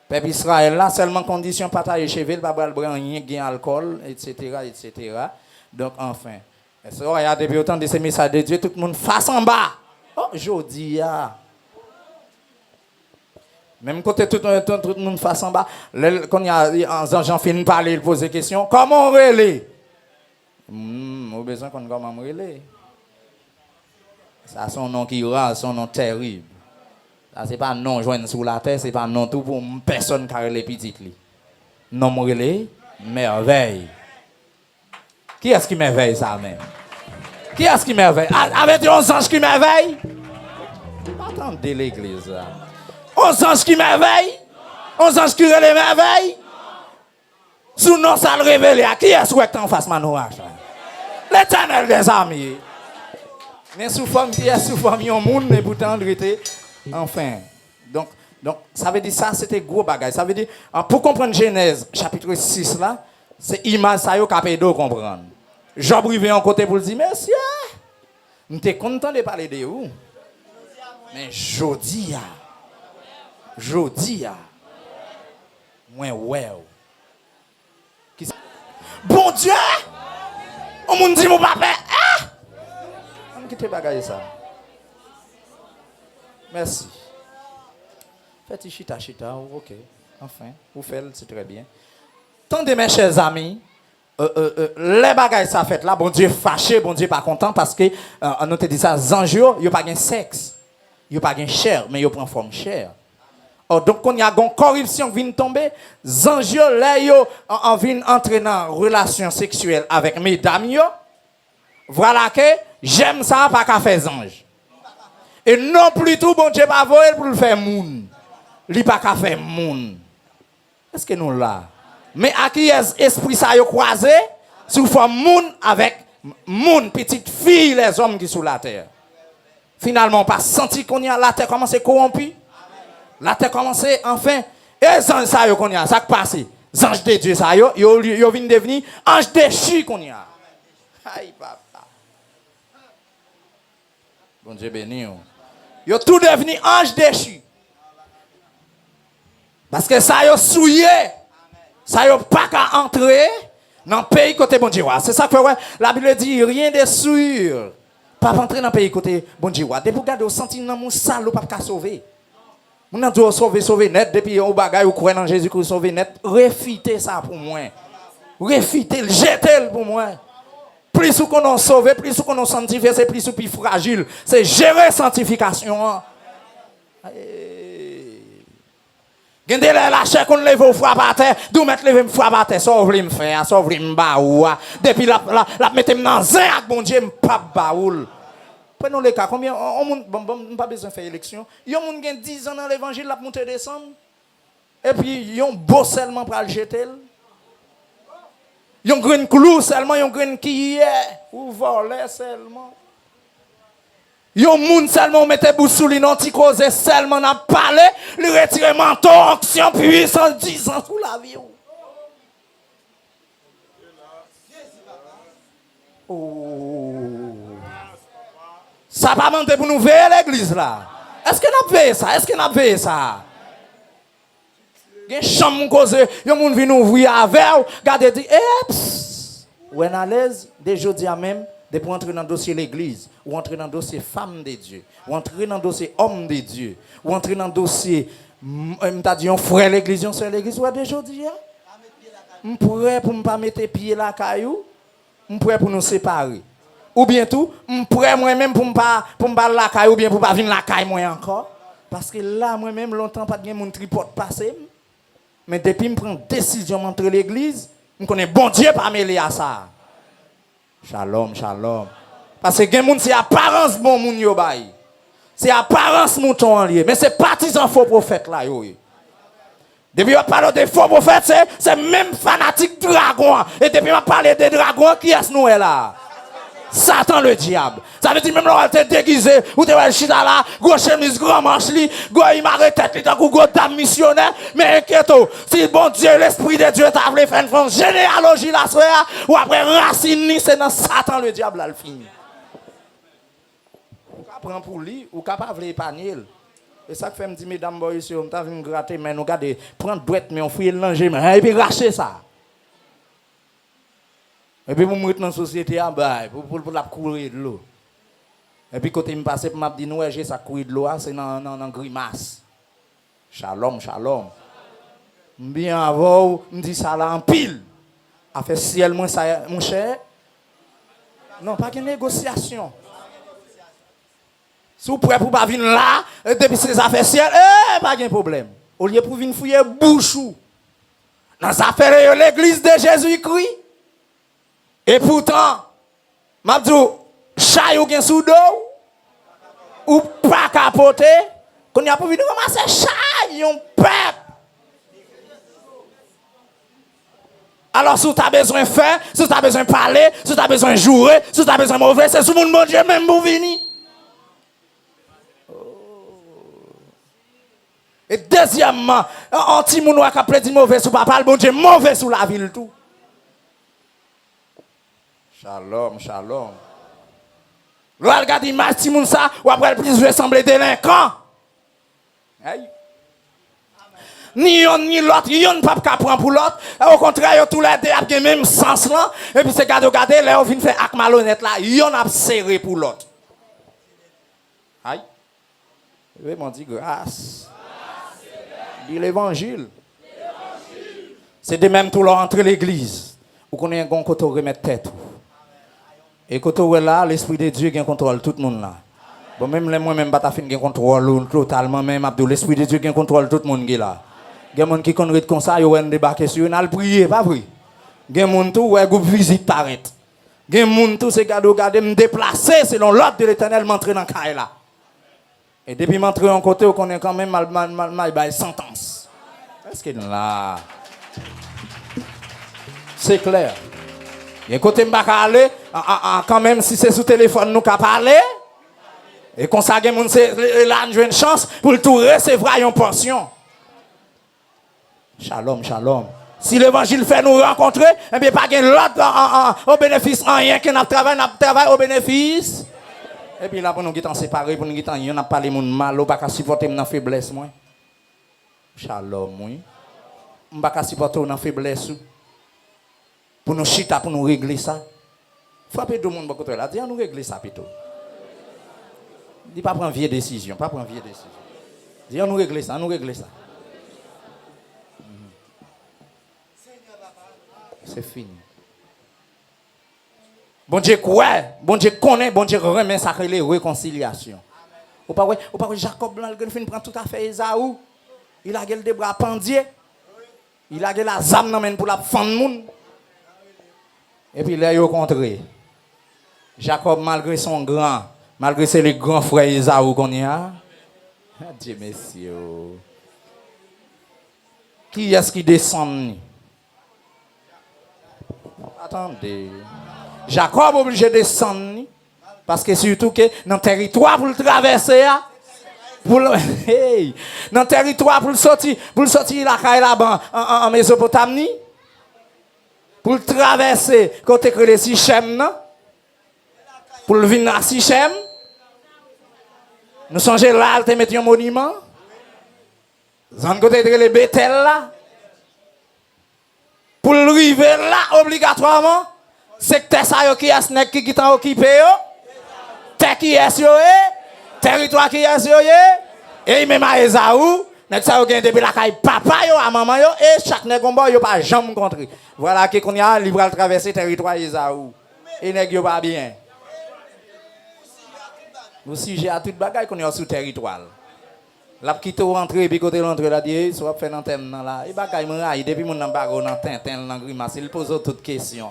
Peuple Israël là, seulement condition partager cheveux, pas boire rien, gain alcool, etc., etc. Donc, enfin, il y a depuis autant de ces messages de Dieu, tout le monde face en bas. Oh, jodi ya. Même côté tout le monde face en bas, quand il y a Jean finit par parler, il pose des questions. Comment on relève? Au besoin qu'on comment relève. Ça son nom qui rare, son nom terrible. Ça c'est pas non joindre sur la terre, c'est pas non tout pour personne qui a les petites li. Non relève, merveille. Qui est-ce qui merveille ça même? Qui est-ce qui merveille? Avec 11 anges qui merveille? Attendez l'église là. 11 anges qui merveille? 11 anges qui relèvent merveille? Sous nos salles révélées, qui est-ce qui en face manouage? L'éternel des armées. Mais sous forme qui est sous forme, il y a un monde, mais pourtant, enfin. Donc, ça veut dire ça, c'était gros bagage. Ça veut dire, pour comprendre Genèse, chapitre 6 là, c'est image ça yo capable comprendre. Job rivé en côté pour le dire, monsieur, nous t'es content de parler de vous. Mais jodi, moi ouais. Bon Dieu, on me dit mon papa, on quitte bagaille ça. Merci. Faites chita, ok. Enfin, vous faites, c'est très bien. Tendez mes chers amis, les bagailles ça fait là, bon Dieu fâché, bon Dieu pas content parce que on te dit ça, zanjio, il pas gain sexe, il pas gain chair, mais il prend forme chair. Donc quand il y a une corruption qui vient tomber, zanjio là yo en vient entrer dans relation sexuelle avec mesdames yo. Voilà que j'aime ça pas qu'à faire zange. Et non plus tout bon Dieu pas voyer pour le faire moun. Li pas qu'à faire moun. Est-ce que nous là? Mais à qui est esprit ça yo croisé sous forme moun avec moun petite fille les hommes qui sont la terre. Finalement pas senti qu'on y a la terre commence corrompue. La terre commence enfin et ange ça yo qu'on y a ça qui passe. Ange de Dieu ça yo vinn devenir ange déchu qu'on y a. Aïe papa. Bon Dieu béni. Yo tout devenu ange déchu. Parce que ça yo souillé. Ça yo pas qu'à entrer dans le pays côté bon Dieu. C'est ça que ouais, la Bible dit rien de sûr. Pas entrer dans le pays côté bon Dieu. Depuis vous regardez au senti dans mon sale pas qu'à sauver. Mon doit sauver net depuis au bagaille ou croire dans Jésus-Christ sauver net. Réfutez ça pour moi. Réfutez, jetez pour moi. Plus qu'on a sauvé, plus qu'on a sanctifié, c'est plus ou plus fragile. C'est gérer sanctification. Gende la chair qu'on lève au foie par terre, d'où mettre lever foie par terre, ça ouvre me faire, ça ouvre me baoua. Depuis la mettre dans zin avec bon Dieu, pas baoul. Prenons les cas, combien on pas besoin de faire élection. Il y a un monde qui a 10 ans dans l'évangile, la montée descendre. Et puis il y a un beau seulement pour le jeter. Il y a un grain clou seulement, il y a un grain qui est ou voler seulement. Il y a un monde seulement mettez bouche sous l'inon ti cause seulement n'a parlé, le retirer manteau action puissance 10 ans sous la vie. Oh. Ça pas mentir pour nous veiller l'église là. Est-ce que nous veillé ça? Est-ce que nous veillé ça? Il y a une chambre cause, il y a un monde vient ouvrir avec, regardez dit ou en à l'aise dès jeudi à même de pour entrer dans le dossier l'église, ou entrer dans le dossier femme de Dieu, ou entrer dans le dossier homme de Dieu, ou entrer dans le dossier m'ta dit on frère l'église, on sœur l'église ou de jeudi. On pourrait pour ne pas mettre pied la caillou, on pourrait pour nous séparer. Ou bien tout, on pourrait moi-même pour ne pas la caillou ou bien pour pas venir la caille moi encore parce que là moi-même longtemps pas de mon tripote passé. Mais depuis que je prends décision d'entrer l'église, je connais bon Dieu pas mêler à ça. Shalom, shalom. Parce que les gens, c'est apparence bon moun yo bay. C'est apparence mouton en lié. Mais c'est partisan faux prophète là yo. Depuis on parle de faux prophètes, c'est même fanatique dragon. Et depuis on parle de dragon, qui est-ce nous là? Satan le diable. Ça veut dire même là, t'es déguisé, ou t'es chita là, gros chemise, grand manche li, gros il m'a tête li, gros dame missionnaire, mais inquiète-toi, si bon Dieu, l'esprit de Dieu t'a voulu faire une généalogie là, ou après racine ni, c'est dans Satan le diable là le fini. Ou qu'à prendre pour lui, ou capable de épargner. Et ça que fait me dire, mesdames, boy, ici, on t'a vu me gratter, mais nous regardez, prendre douette, mais on fouille le langer, et puis racher ça. Et puis, pour me mettre dans la société, pour la courir de l'eau. Et puis, quand je me passe, je me dis, nous, j'ai ça courir de l'eau, c'est dans grimace. Shalom, shalom. Bien avant, je me dis ça là en pile. A fait ciel, moi, ça, mon cher. Non, pas de négociation. Si vous pouvez pour pas venir là, depuis ces affaires ciel, pas de problème. Au lieu pour venir fouiller bouchou. Dans les affaires de l'église de Jésus-Christ. Et pourtant, m'a dit, chat ou gen sous dos, ou pas capoter, qu'on y a pas vu de ramasser chat, yon pep. Alors, si tu as besoin de faire, si tu as besoin de parler, si tu as besoin de jouer, si tu as besoin de mauvais, c'est tout le monde bon Dieu même pour venir. Et deuxièmement, un petit moun qui a plaidé mauvais sous papa, le bon Dieu mauvais sous la ville tout. Shalom, shalom. Là, regarde l'image, si moun ça, ou après le plus je semble délinquant. Hey. Ni yon ni l'autre, yon ne peut pas prendre pour l'autre. Au contraire, tous les deux ont le même sens là. Et puis c'est regarder, là, on vient faire acte malhonnête là, yon a serré pour l'autre. Aïe. Oui, m'ont dit grâce. Dit l'évangile. C'est de même tout l'entre l'église. Ou qu'on ait un bon côté remettre tête. Et quand on est là, l'esprit de Dieu qui contrôle tout le monde là. Bon, même les moi-même, pas fin qui contrôle totalement, même l'esprit de Dieu qui contrôle tout le monde qui est là. Il y a des gens qui connaissent comme ça, ils ont débarqué sur eux, ils ont prié, pas vrai? Il y a des gens qui ont groupe visite paraît. Il y a des gens qui ont me déplacer selon l'ordre de l'Éternel, m'entrer dans le cas là. Et depuis m'entrer en côté, on connaît quand même mal sentence. Est-ce que là? C'est clair. Et côté m'ba aller, quand même si c'est sous téléphone nous qu'a parler. Et qu'on ça gen moun c'est là une chance pour le tout recevoir une portion. Shalom, shalom. Si l'évangile fait nous rencontrer, et bien pas gen l'autre au bénéfice rien que n'a travail au bénéfice. Et puis là pour nous être séparés, pour nous être on n'a pas les moun mal, ou pas qu'à supporter dans faiblesse moi. Shalom oui. On pas qu'à supporter dans faiblesse. Pour nous chita, pour nous régler ça. Frappez tout le monde beaucoup là. Dis nous régler ça plutôt. Dis pas prendre vieille décision, pas prendre vieille décision. Dis nous régler ça, nous régler ça. C'est fini. Bon Dieu quoi? Bon Dieu connaît, bon Dieu remet ça les réconciliation. Ou pas Jacob blanc il fin prend tout à fait Esaü. Il a gueule des bras pendiers. Il a gueule la zame pour la fendre monde. Et puis là, il a rencontré. Jacob, malgré son grand, malgré c'est le grand frère Esaü qu'on y a. Dieu merci. Qui est-ce qui descend? Attendez. Jacob obligé de descendre. Parce que surtout que dans le territoire pour le traverser, dans le territoire pour le sortir là-bas en Mésopotamie. Pour le traverser, côté que les Sichem, pour le venir à Sichem, nous songeons là, nous mettons un monument. Nous côté de les Bethel là. Pour le river là, obligatoirement, c'est que ça qui est qui est occupé, terre qui est territoire qui est et même à Esaü. Nek sa yo gen depuis la caille papa yo à maman yo et chaque nèg on yo pas jamais rencontré. Voilà que qu'on y a libre traverser territoire Esaü. Et nèg yo pas bien. Aussi j'ai à toute bagaille qu'on y a sous territoire. La quitte rentrer puis côté rentrer là dit soit faire antenne là. Et bagaille me raille depuis mon nan bago nan tintin nan grimace, il pose toutes questions.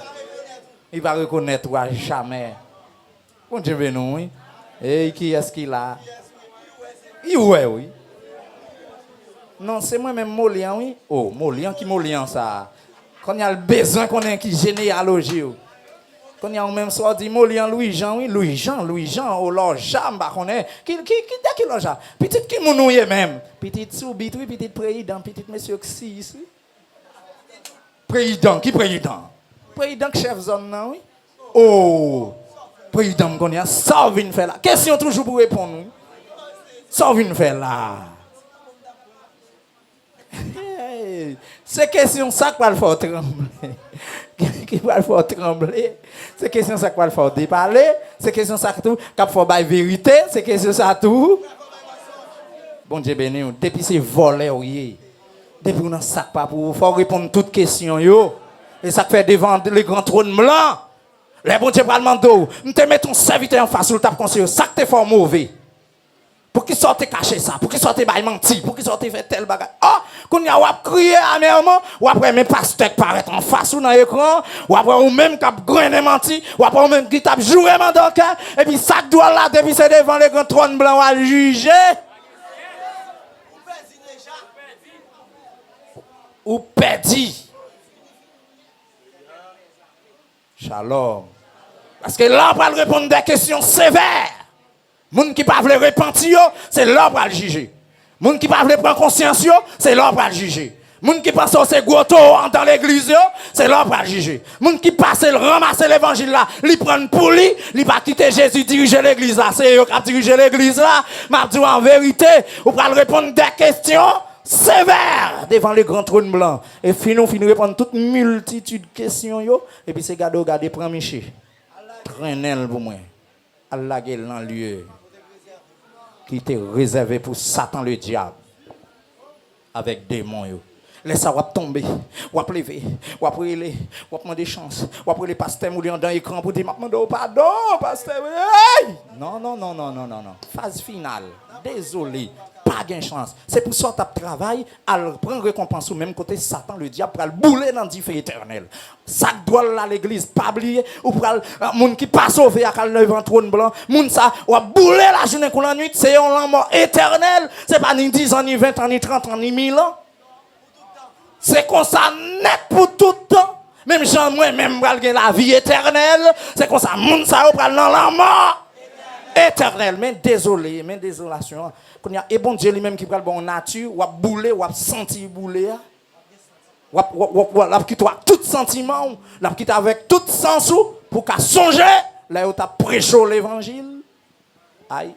Il va reconnaître jamais. Bon Dieu nous oui. Et qui est-ce qu'il a? Oui. Non, c'est moi-même Molian, oui. Oh, Molian qui Molian ça. Quand il y a le besoin qu'on ait qui généalogie. Quand il y a un même soir, dit Molian Louis-Jean, oui, Louis-Jean, au Lorja, bah qu'on est. Qui Lorja? Petite qui mounouye même. Petite soubite, oui, petite président, petite monsieur Xis, oui. Président, qui président? Président chef zone, non, oui. Oh, président, qu'on y a, ça vient faire là. Question toujours pour répondre, oui. Ça vient faire là. C'est question ça qui va le faire trembler. Qui va le faire trembler. C'est question ça qui va le faire déparler. C'est question ça tout qui va faire la vérité. C'est question ça tout. Bon Dieu béni, depuis c'est volé, oui. Depuis on a ça pas pour vous, faut répondre toutes questions yo. Et ça fait devant les grands trônes blancs. Les bon Dieu parlement d'eau. Nous te mettons ton serviteur en face, nous t'as conseillé ça que t'es fort mauvais. Pour qu'il sorte cacher ça, pour qu'il sorte bail menti, pour qu'il sorte fait tel bagage. Oh, qu'on y a wap crier amèrement, ou après même pasteur paraît en face ou dans l'écran, ou après ou même cap grainer menti, ou après ou même qui tape jouer mandoka, et puis ça doit là depuis c'est devant les grands trônes blancs à juger. Ou perdu. Shalom. Parce que là on va répondre des questions sévères. Moun qui pas veut repentir, c'est là pour le juger. Moun qui pas veut prendre conscience, c'est là pour le juger. Moun qui pense c'est gros dans l'église, c'est là pour le juger. Moun qui passe le ramasser l'évangile là, li prend pour lui, li pas quitter Jésus diriger l'église là, c'est eux qui diriger l'église là. M'a dit en vérité, ou pour répondre des questions sévères devant les grands trônes blancs et finir répondre toute multitude de questions yo et puis c'est garder prend Miché. Traînel pour moi. Allah gueule dans lieu qui était réservé pour Satan le diable avec démons yo. Laisse ça tomber, ou lever, ou prier, ou demander chance, ou prier les pasteurs ou dans l'écran pour dire m'demande pardon pasteur. Hey! Non. Phase finale. Désolé, pas gain chance. C'est pour ça que tu travailles à prendre récompense ou même côté Satan le diable pour le bouler dans le feu éternel. Ça doit là l'église pas oublier ou pour monde qui pas sauvé à le devant trône blanc, monde ça ou bouler la journée qu'on la nuit, c'est un mort éternel, c'est pas ni 10 ans ni 20 ans ni 30 ans ni 1000 ans. C'est comme ça net pour tout le temps. Même Jean moi même la vie éternelle, c'est comme ça monde ça ou pral dans la mort éternel. Mais désolé, mais désolation. Quand il y a et bon Dieu lui-même qui pral bon nature, ou bouler, ou sentir bouler. Ou quitte tout sentiment, la quitte avec tout sens pour qu'à songer là où tu as prêché l'évangile. Aïe.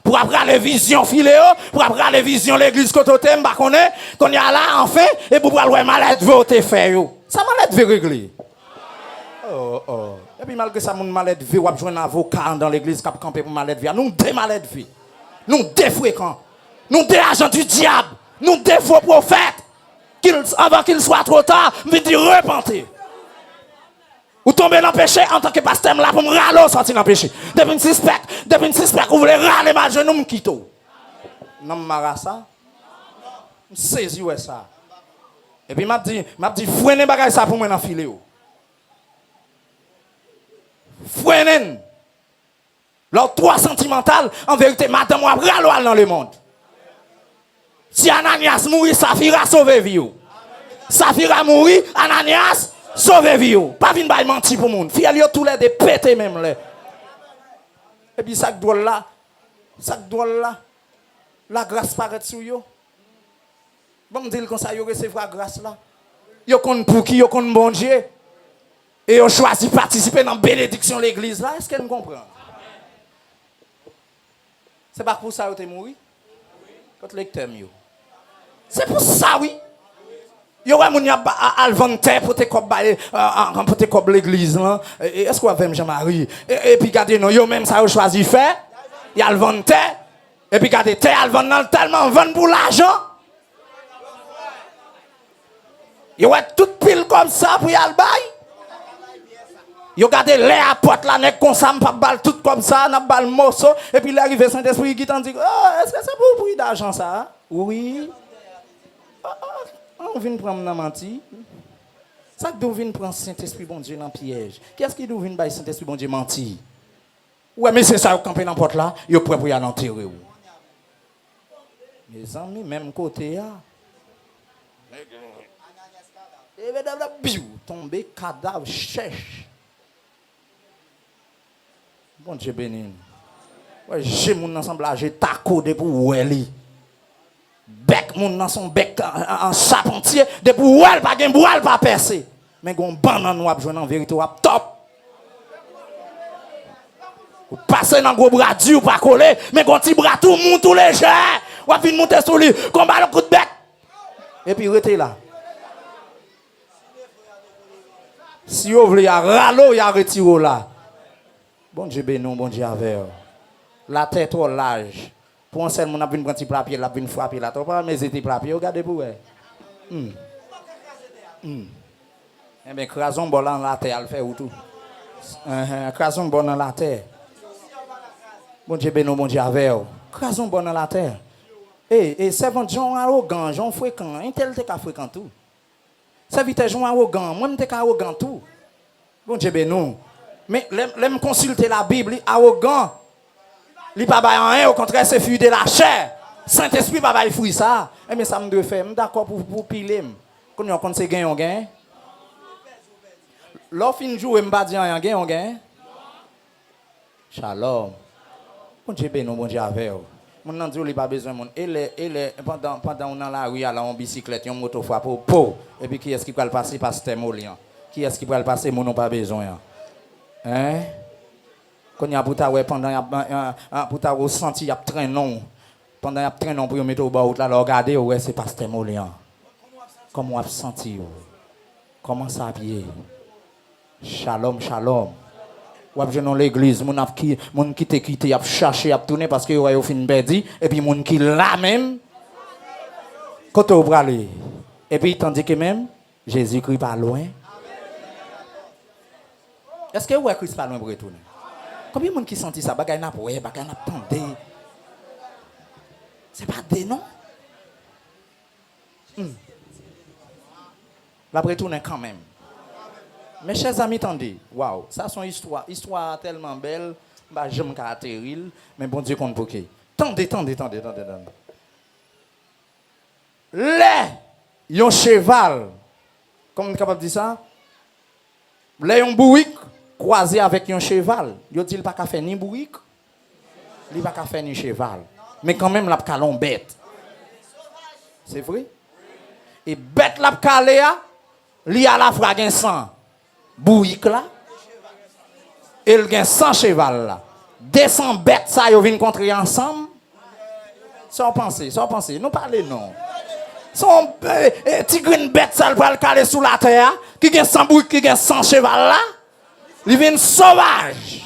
Pour après les visions filéo, pour après les visions l'église côté bah qu'on y a là enfin et pour aller malade voter faire ça malade veut régler. Oh. Et puis malgré ça mon malade veut ou joindre un avocat dans l'église cap camper pour malade vie. Nous des malades vie. Nous des fréquents. Nous des agents du diable. Nous des faux prophètes. Avant qu'il soit trop tard, me dire repentez. Ou tomber dans le péché en tant que pasteur là pour me râler sortir dans le péché. Depuis une suspect, vous voulez râler ma genou, me quitte. Non, je ça. Je saisis ça. Et puis, je dit, freinez bagay ça pour moi dans le filet. Freinez. L'autre 3 sentimental, en vérité, madame, moi, râler dans le monde. Si Ananias mourit, Saphira sauve vie. Saphira mourit, Ananias sauve vie. Pas vinn bay menti pour moun. Fiel yo tous les de pété même là. Et puis ça doit là. La grâce paraît sur yo. Bon me dire comme ça yo recevoir grâce là. Yo konn pour qui yo konn bon Dieu. Et yo choisi participer dans bénédiction l'église là. Est-ce qu'elle me comprend? C'est pas pour ça que tu es mort. Quand les thèmes yo. C'est pour ça oui. Yo ouais moun y a alvante pour te cob l'église là. Est-ce qu'on va Jean-Marie et puis regardez non yo même ça yo choisi faire. Y a alvante et puis regardez te alvante tellement vendre pour l'argent. Yo ouais toute pile comme ça pour y al bail. Yo regardez les apôtres là nek comme ça pas balle tout comme ça n'a balle morceau et puis l'arrivée Saint-Esprit qui t'en dit est-ce que c'est pour prix d'argent ça? Oui. On vient prendre dans menti. Ça que vient prendre Saint-Esprit bon Dieu dans piège. Qu'est-ce qui vient bailler Saint-Esprit bon Dieu menti? Ouais mais c'est ça camper dans porte là, yo prêt pour y aller enterrer. Mes amis même côté là. Et biou, tombé, cadavre, chèche. Bon Dieu béni. Ouais, j'ai mon ensemble là, j'ai taco de pour Welly. Bec mon dans son bec en charpentier de pour Well pas gain boile pas percer. Mais gon banane ou joindre en vérité ou top. Ou passer dans gros bras dur pas coller, mais gon petit bras tout monde tout léger. Ou vinn monter sur lui, combat le coup de bec. Et puis rester là. Si vous voulez râler, il y a retiré là. Bon Dieu béni, bon Dieu avec. La tête trop large. Pour un seul monde, on a vu un petit papier, on a vu une frapper là. Tu pas mes petits papiers, regardez pour vous. Eh bien, crason bon dans la terre, elle fait ou tout. Crason bon dans la terre. Bon Dieu béni, bon Dieu avec. Crason bon dans la terre. Et servant Jean arrogant, Jean fréquent, un tel t'es qu'à fréquent tout. Serviteur Jean arrogant, moi t'es qu'à arrogant tout. Bon Dieu béni. Mais l'aime consulter la Bible, arrogant. Il pas rien, au contraire, c'est fruit de la chair. Saint-Esprit pas bail fruit ça. Eh mais ça me doit faire, d'accord pour piler. Quand on c'est gain on gain. L'offre fin jour me pas dire rien gain on gain. Shalom. Bon Dieu béni, bon Dieu avec. Mon nan dit il pas besoin mon et pendant on dans la rue là en bicyclette, on moto frappe po et puis qui est-ce qui va le passer pasteur Molian. Qui est-ce qui va le passer mon non pas besoin. Hein? Quand y a pour ta ouais pendant pour ta ressenti y a train non pendant y a train non pour mettre au bas là regarder ouais c'est pasteur Molian. Comment on senti comment ça pied shalom shalom ou a dans l'église mon qui te quitté a cherché a tourner parce que ouais au fin perdu et puis mon qui là même côté au braler et puis tandis que même Jésus-Christ pas loin. Est-ce que ouais Christ pas loin pour retourner? Combien de monde qui sentit ça bagay n'a pas ouais bagay n'a tendé. C'est pas des non. La retourner quand même. Mes chers amis, attendez. Waouh, ça c'est une histoire tellement belle, bah j'aime caractérise, mais bon Dieu compte pour qui. Tendez. Un cheval, comment on est capable de dire ça? Un bourrique croisé avec un cheval. Yo dit il pas qu'à faire ni bourrique, il pas qu'à faire ni cheval. Mais quand même la calon bête. C'est vrai? Et bête la calé a, li a la frague sang. Bourrique là. Et il gagne 100 cheval là. 200 bêtes ça yo vinn contrer ensemble. Sans penser. Nous parlez non. Son tigre bête ça va le caler sous la terre qui gagne 100 bourrique qui gagne 100 cheval là. Il vient sauvage.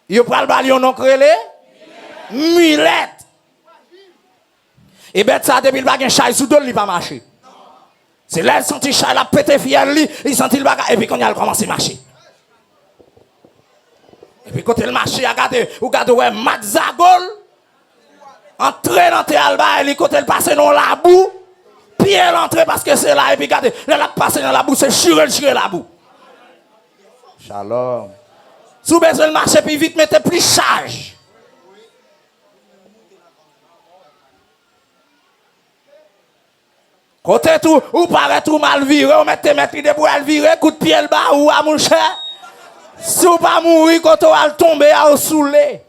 Il prend le balion non crélé. Milette. Et bête ça depuis il va gagne chaise sous dos il va marcher. C'est là il senti chaise la pété fiel lui, il senti le bagage et puis quand il a commencé à marcher. Et puis quand il marche, regarde ouais Matzagol entrer dans tes alba et quand il passe dans la boue, puis elle entre parce que c'est là et puis regardez, là passe dans la boue, c'est chirer la boue. Shalom. Si vous besoin de marcher plus vite, mettez plus charge. Côté tout, ou paraît tout mal viré, ou mettez de pour elle virer, coup de pied le bas ou à mon cher. Si vous pas mourir, quand on va tomber à saouler.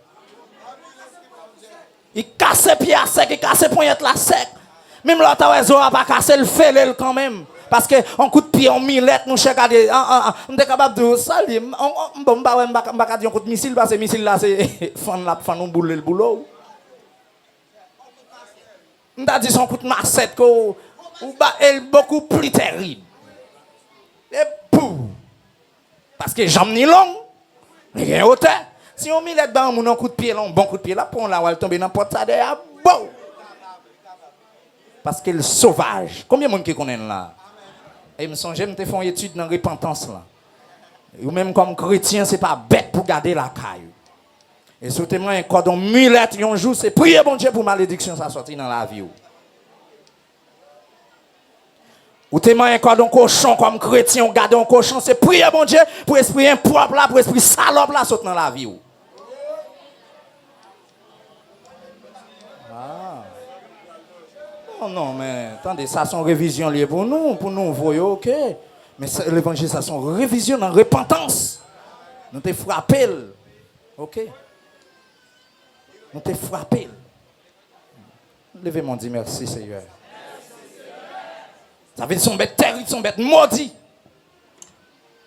Il casse pied à sec, il casse poignette la sec. Même l'autre oiseau a pas cassé le fait quand même. Parce que on coup de pied, on millette, nous cherchons on est capable de ça. On va dire un coup de missile, parce que missile là, c'est fan on boule le boulot. On a dit son coup de massette, elle est beaucoup plus terrible. Et pouf! Parce que j'en ai long, il y a hauteur. Si on met là-dedans, on a un coup de pied, un bon coup de pied, là, pour on va tomber dans la porte, ça derrière, bon! Parce qu'elle est sauvage. Combien de monde qui connaît là? Et me songe, je me fais une étude dans la repentance là. Ou même comme chrétien, c'est pas bête pour garder la caille. Et surtout, un cordon mulette, un jour, c'est prier bon Dieu pour malédiction, ça sortir dans la vie. Ou témoin un cordon cochon comme chrétien, on garde un cochon, c'est prier bon Dieu pour esprit impropre là, pour esprit salope là, sortir dans la vie. Non, mais attendez, ça sont révision liée pour nous, voyez, ok. Mais l'évangile, ça sont révision en repentance. Nous te frappé, ok. Nous te frappé. Levez-moi, dit merci, Seigneur. Ça veut dire son bête terrible, son bête maudit.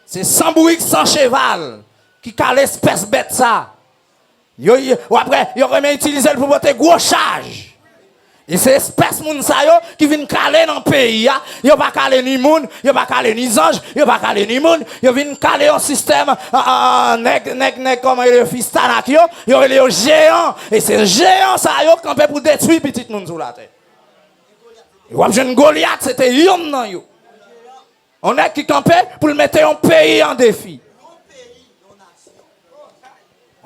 C'est sans bourrique, sans cheval qui cale l'espèce bête ça. Ou après, il aurait utilisé pour porter gros charge. Et c'est espèce moun sa yo qui vient caler dans le pays. Yo pas caler ni moun, yo pas caler ni ange, yo pas caler ni moun, yo vient caler un système nèg comme le fils Tanak yo les géants et c'est géant ça yo campé pour détruire petit moun sur la terre. Et ou jeune Goliath c'était yon nan yo. On est qui campait pour mettre un pays en défi.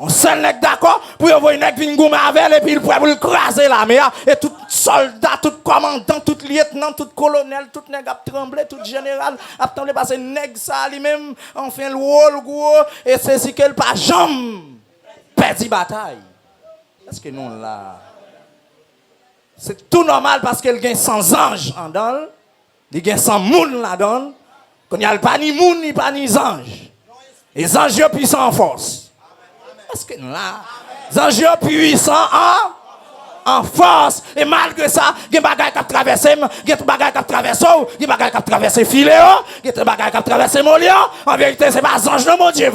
On seul nèg d'accord pour y avoir une nèg vinn goumer avec et puis il pour le craser la mer et tout soldat, tout commandant, tout lieutenant, tout colonel, tout nèg a tremblé, tout général a tremblé parce que nèg ça lui-même enfin le rôle gros et c'est si qu'elle pas jambe perdit bataille. Est-ce que non là c'est tout normal parce qu'elle gagne sans ange en dedans, il gagne sans moun là-dedans, qu'on y a pas ni moun ni pas ni ange. Les anges puissants en force. Est-ce que là, les anges puissants en force. Et malgré ça, il y a des bagages qui traversent, il y a des bagages qui traversent, il y a des bagages qui traversent Filéo, il y a des bagages qui traversent Molion. En vérité, ce n'est pas les anges de mon Dieu,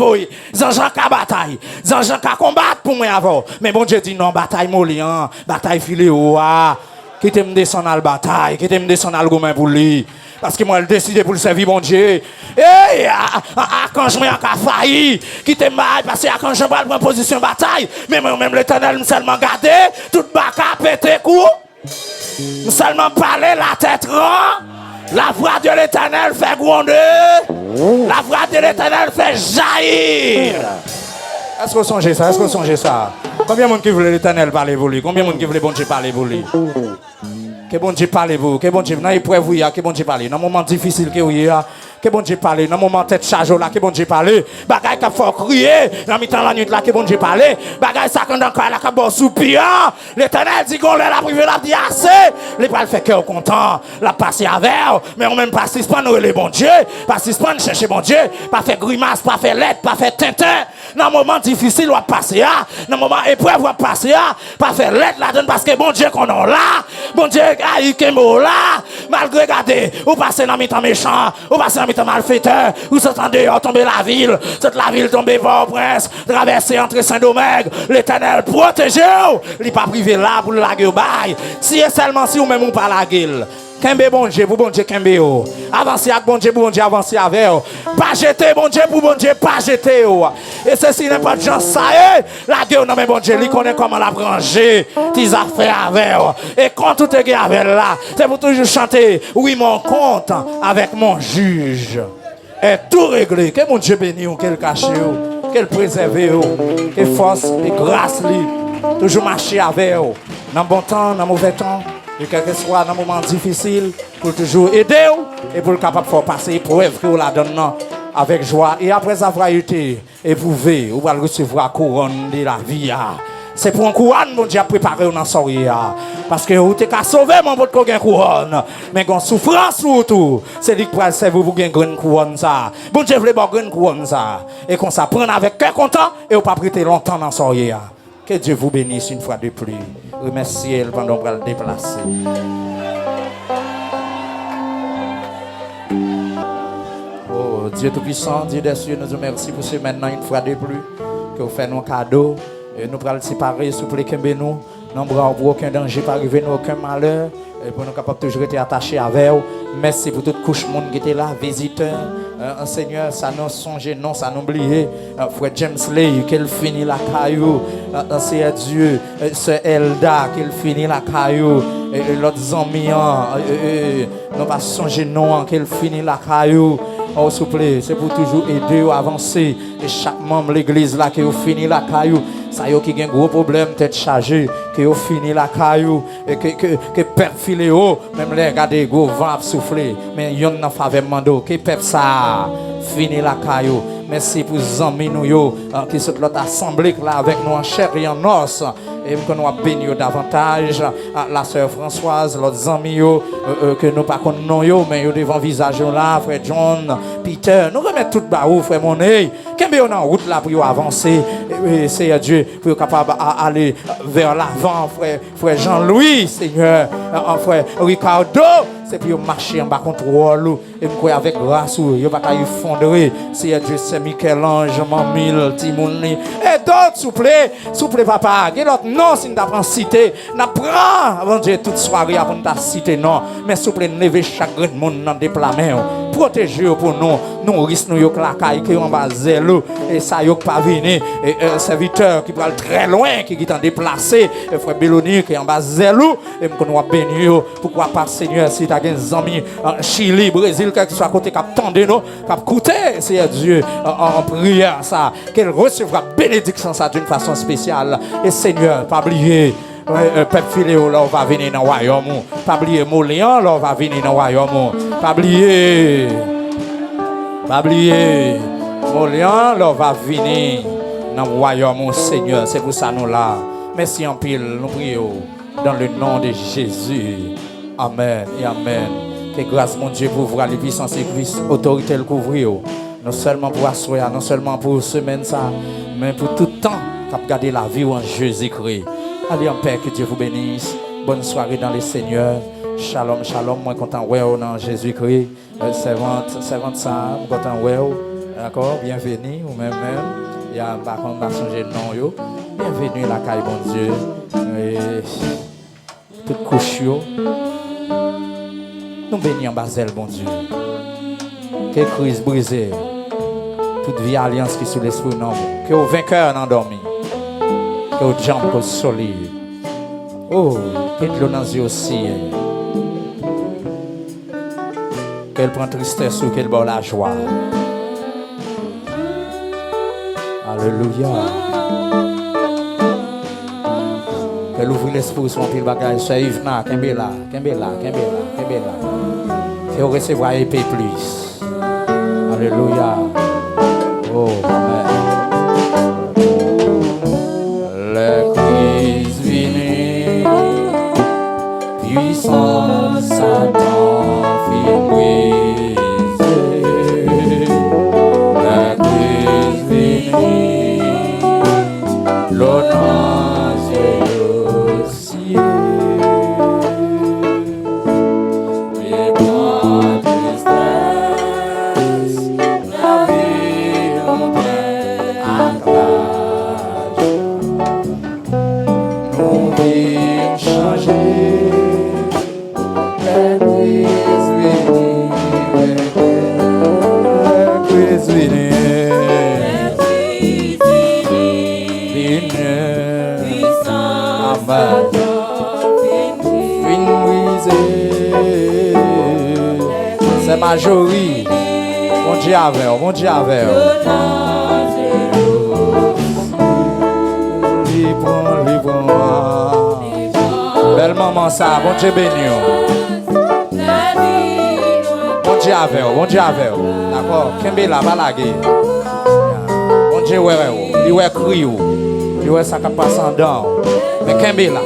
les anges qui bataille, les anges qui combattent pour moi avant. Mais bon Dieu dit non, bataille Molion, bataille Filéo, qui te me descend dans la bataille, qui te me descend dans le gourmet pour lui. Parce que moi, je décidé pour le servir, mon Dieu. Et quand je me suis failli, qui te mal, parce que quand je me prends position de bataille, mais moi-même, l'Éternel, me seulement gardé, toute baka pété coup, me seulement parlé, la tête rend, la voix de l'Éternel fait gronder, la voix de l'Éternel fait jaillir. Est-ce que vous songez ça? Est-ce que vous songez ça? Combien de monde qui voulait l'Éternel parler pour lui? Combien de monde qui voulait bon Dieu parler pour lui? Que bon Dieu parle vous, que bon Dieu dans épreuve là, que bon Dieu parle dans moment difficile que vous que bon Dieu parle dans moment tête chargée là, que bon Dieu parle bagaille qu'a faut crier dans mi-temps la nuit là, que bon Dieu parle bagaille ça quand encore là qu'a bon soupir l'Éternel dit qu'on la privé la dit assez les pas le fait cœur content la passer avec mais on même pas suspendre le bon Dieu pas suspendre chercher bon Dieu pas faire grimace pas faire lettre pas faire tintin dans moment difficile on passer dans moment épreuve on passer pas faire lettre là parce que bon Dieu qu'on a là bon Dieu aïe que là malgré regarder ou passer dans mi-temps méchant ou passer dans mi-temps malfaiteur ou s'entendez tomber la ville toute la ville tomber Port-au-Prince traverser entre Saint-Domingue l'Éternel protégez il pas privé là pour la gueule bail si et seulement si ou même ou pas la gueule Kembe bon Dieu pour bon Dieu Kembe yo. Avancer avec bon Dieu pour bon Dieu avancer avec yo. Pas jeter bon Dieu pour bon Dieu pas jeter yo. Et ceci n'est pas de gens ça la gueule non mais bon Dieu il connaît comment la ranger tes affaires avec yo. Et quand tout est avec là, c'est pour toujours chanter oui mon compte avec mon juge. Et tout réglé. Que mon Dieu bénisse ou qu'elle cache yo, qu'elle préserve yo, que force et grâce lui toujours marcher avec yo. Dans bon temps, dans mauvais temps. Et quel que soit dans un moment difficile, pour toujours aider et pour le capable de faire passer l'épreuve que vous la donne avec joie. Et après avoir été éprouvé, vous allez recevoir la couronne de la vie. C'est pour une couronne que Dieu a préparé dans soirée. Parce que vous avez sauvé mon votre couronne. Mais quand souffrance tout, c'est lui qui va servir pour gagner une couronne. Bon Dieu voulait avoir une couronne. Et qu'on s'apprenne avec cœur content et vous ne pas prêter longtemps dans soirée. Que Dieu vous bénisse une fois de plus. Remerciez pendant qu'on va le déplacer. Oh, Dieu Tout-Puissant, Dieu des cieux, nous vous remercions pour ce maintenant une fois de plus. Que vous faites nos cadeaux. Et nous allons séparer, s'il vous plaît, nous. Non, pour aucun danger, pas arriver, aucun malheur. Et pour nous capables toujours être attachés avec vous. Merci pour toute couche monde qui était là, visiteurs. Seigneur, ça nous songe, non, ça nous oublie. Frère James Lay, qu'elle finit la caillou. C'est Dieu, c'est Elda, qu'elle finit la caillou. Et l'autre zombie, nous pas songer, non, qu'elle finit la caillou. Oh, s'il vous plaît, c'est pour toujours aider à avancer. Et chaque membre de l'église là qui a fini la caillou. Ça y est, qui a un gros problème, tête chargée, qui a fini la caillou, et que pep filé haut, même les regardez, gros vent souffler, mais yon n'a pas vraiment d'eau, qui pep ça, fini la caillou. Merci pour les amis nous qui sont l'autre assemblée là avec nous en chair et en os. Et que nous bénissons davantage la sœur Françoise, l'autre amis que nous pas connaissons, mais nous devant visage là, frère John, Peter. Nous remettons tout bas où, frère Monet. Qu'est-ce qu'on a en route là pour avancer? Seigneur Dieu, pour être capable d'aller vers l'avant, frère Jean-Louis, Seigneur, frère Ricardo. C'est pour marcher en bas contrôle et me avec grâce ou il va pas effondrer. Seigneur Dieu, c'est Michel-Ange, Mamil, Timouni et d'autres, s'il vous plaît papa. Et l'autre non, si nous avons cité, nous prend avant Dieu toute soirée avant de citer non, mais s'il vous plaît, levez chaque monde dans des plats protégez pour nous. Nous risquons nous claquer qui en bas zélo et ça y pas venir et un serviteur qui va très loin qui est en déplacé et frère Béloni qui est en bas zélo et nous va bénir pourquoi pas Seigneur si tu as des amis en Chili, Brésil quel que soit côté qui attendent nous qui écouter Seigneur Dieu en prière ça qu'elle recevra bénédiction ça d'une façon spéciale et Seigneur pas oublier peuple Philéo là on va venir dans le royaume pas oublier Molian là on va venir dans le royaume pas oublier Molian là on va venir dans le royaume Seigneur c'est pour ça nous là merci en pile nous prions dans le nom de Jésus amen et amen que grâce mon Dieu pour voir les puissances et autorité le couvrir non seulement pour assoir non seulement pour semaine ça mais pour tout le temps qu'a garder la vie en Jésus-Christ. Allez en paix, que Dieu vous bénisse. Bonne soirée dans les Seigneurs. Shalom, shalom. Moi, content ouais dans Jésus-Christ. Servante ça, content ouais. D'accord? Bienvenue, ou même. Il y a par contre, on va changer de nom. Yo. Bienvenue à la caille, bon Dieu. Toute couche. Nous bénissons en Basel, bon Dieu. Que crise brisée. Toute vie alliance qui est sous l'esprit, non. Que au vainqueur endormi. Que au jambes solide. Oh, que l'eau dans les yeux aussi. Qu'elle prend tristesse ou qu'elle bat la joie. Alléluia. Qu'elle ouvre l'esprit sur un pile bagage. C'est Yvna, Kembela. Qu'elle recevra épée plus. Alléluia. Oh, amen. Puissance Satan fit briser la crise venue, l'audace aussi. Mais moi tristesse, la vie en plein acclage. Nous vîmes changer. C'est Majorie. Bon Dieu avec. Libre. Belle maman ça, bon Dieu béni. Bon Dieu avec. D'accord? Kembe la balagé. Bon Dieu ouais. Il ouais cri ou. Il ouais ça qui passe en dedans. Mais Kembe là.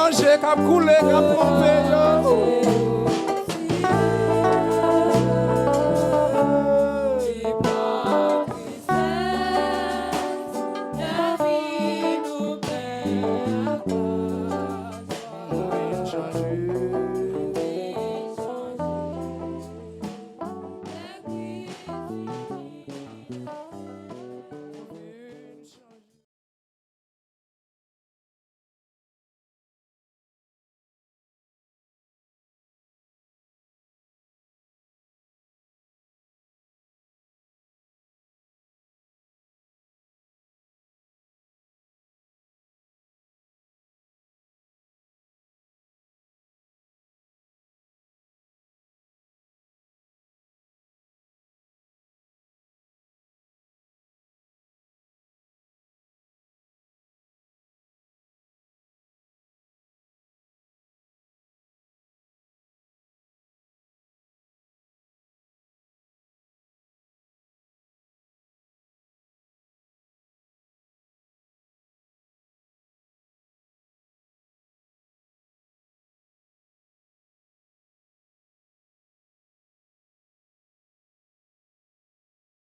manger, qui a coulé, qui a pompé. Changer.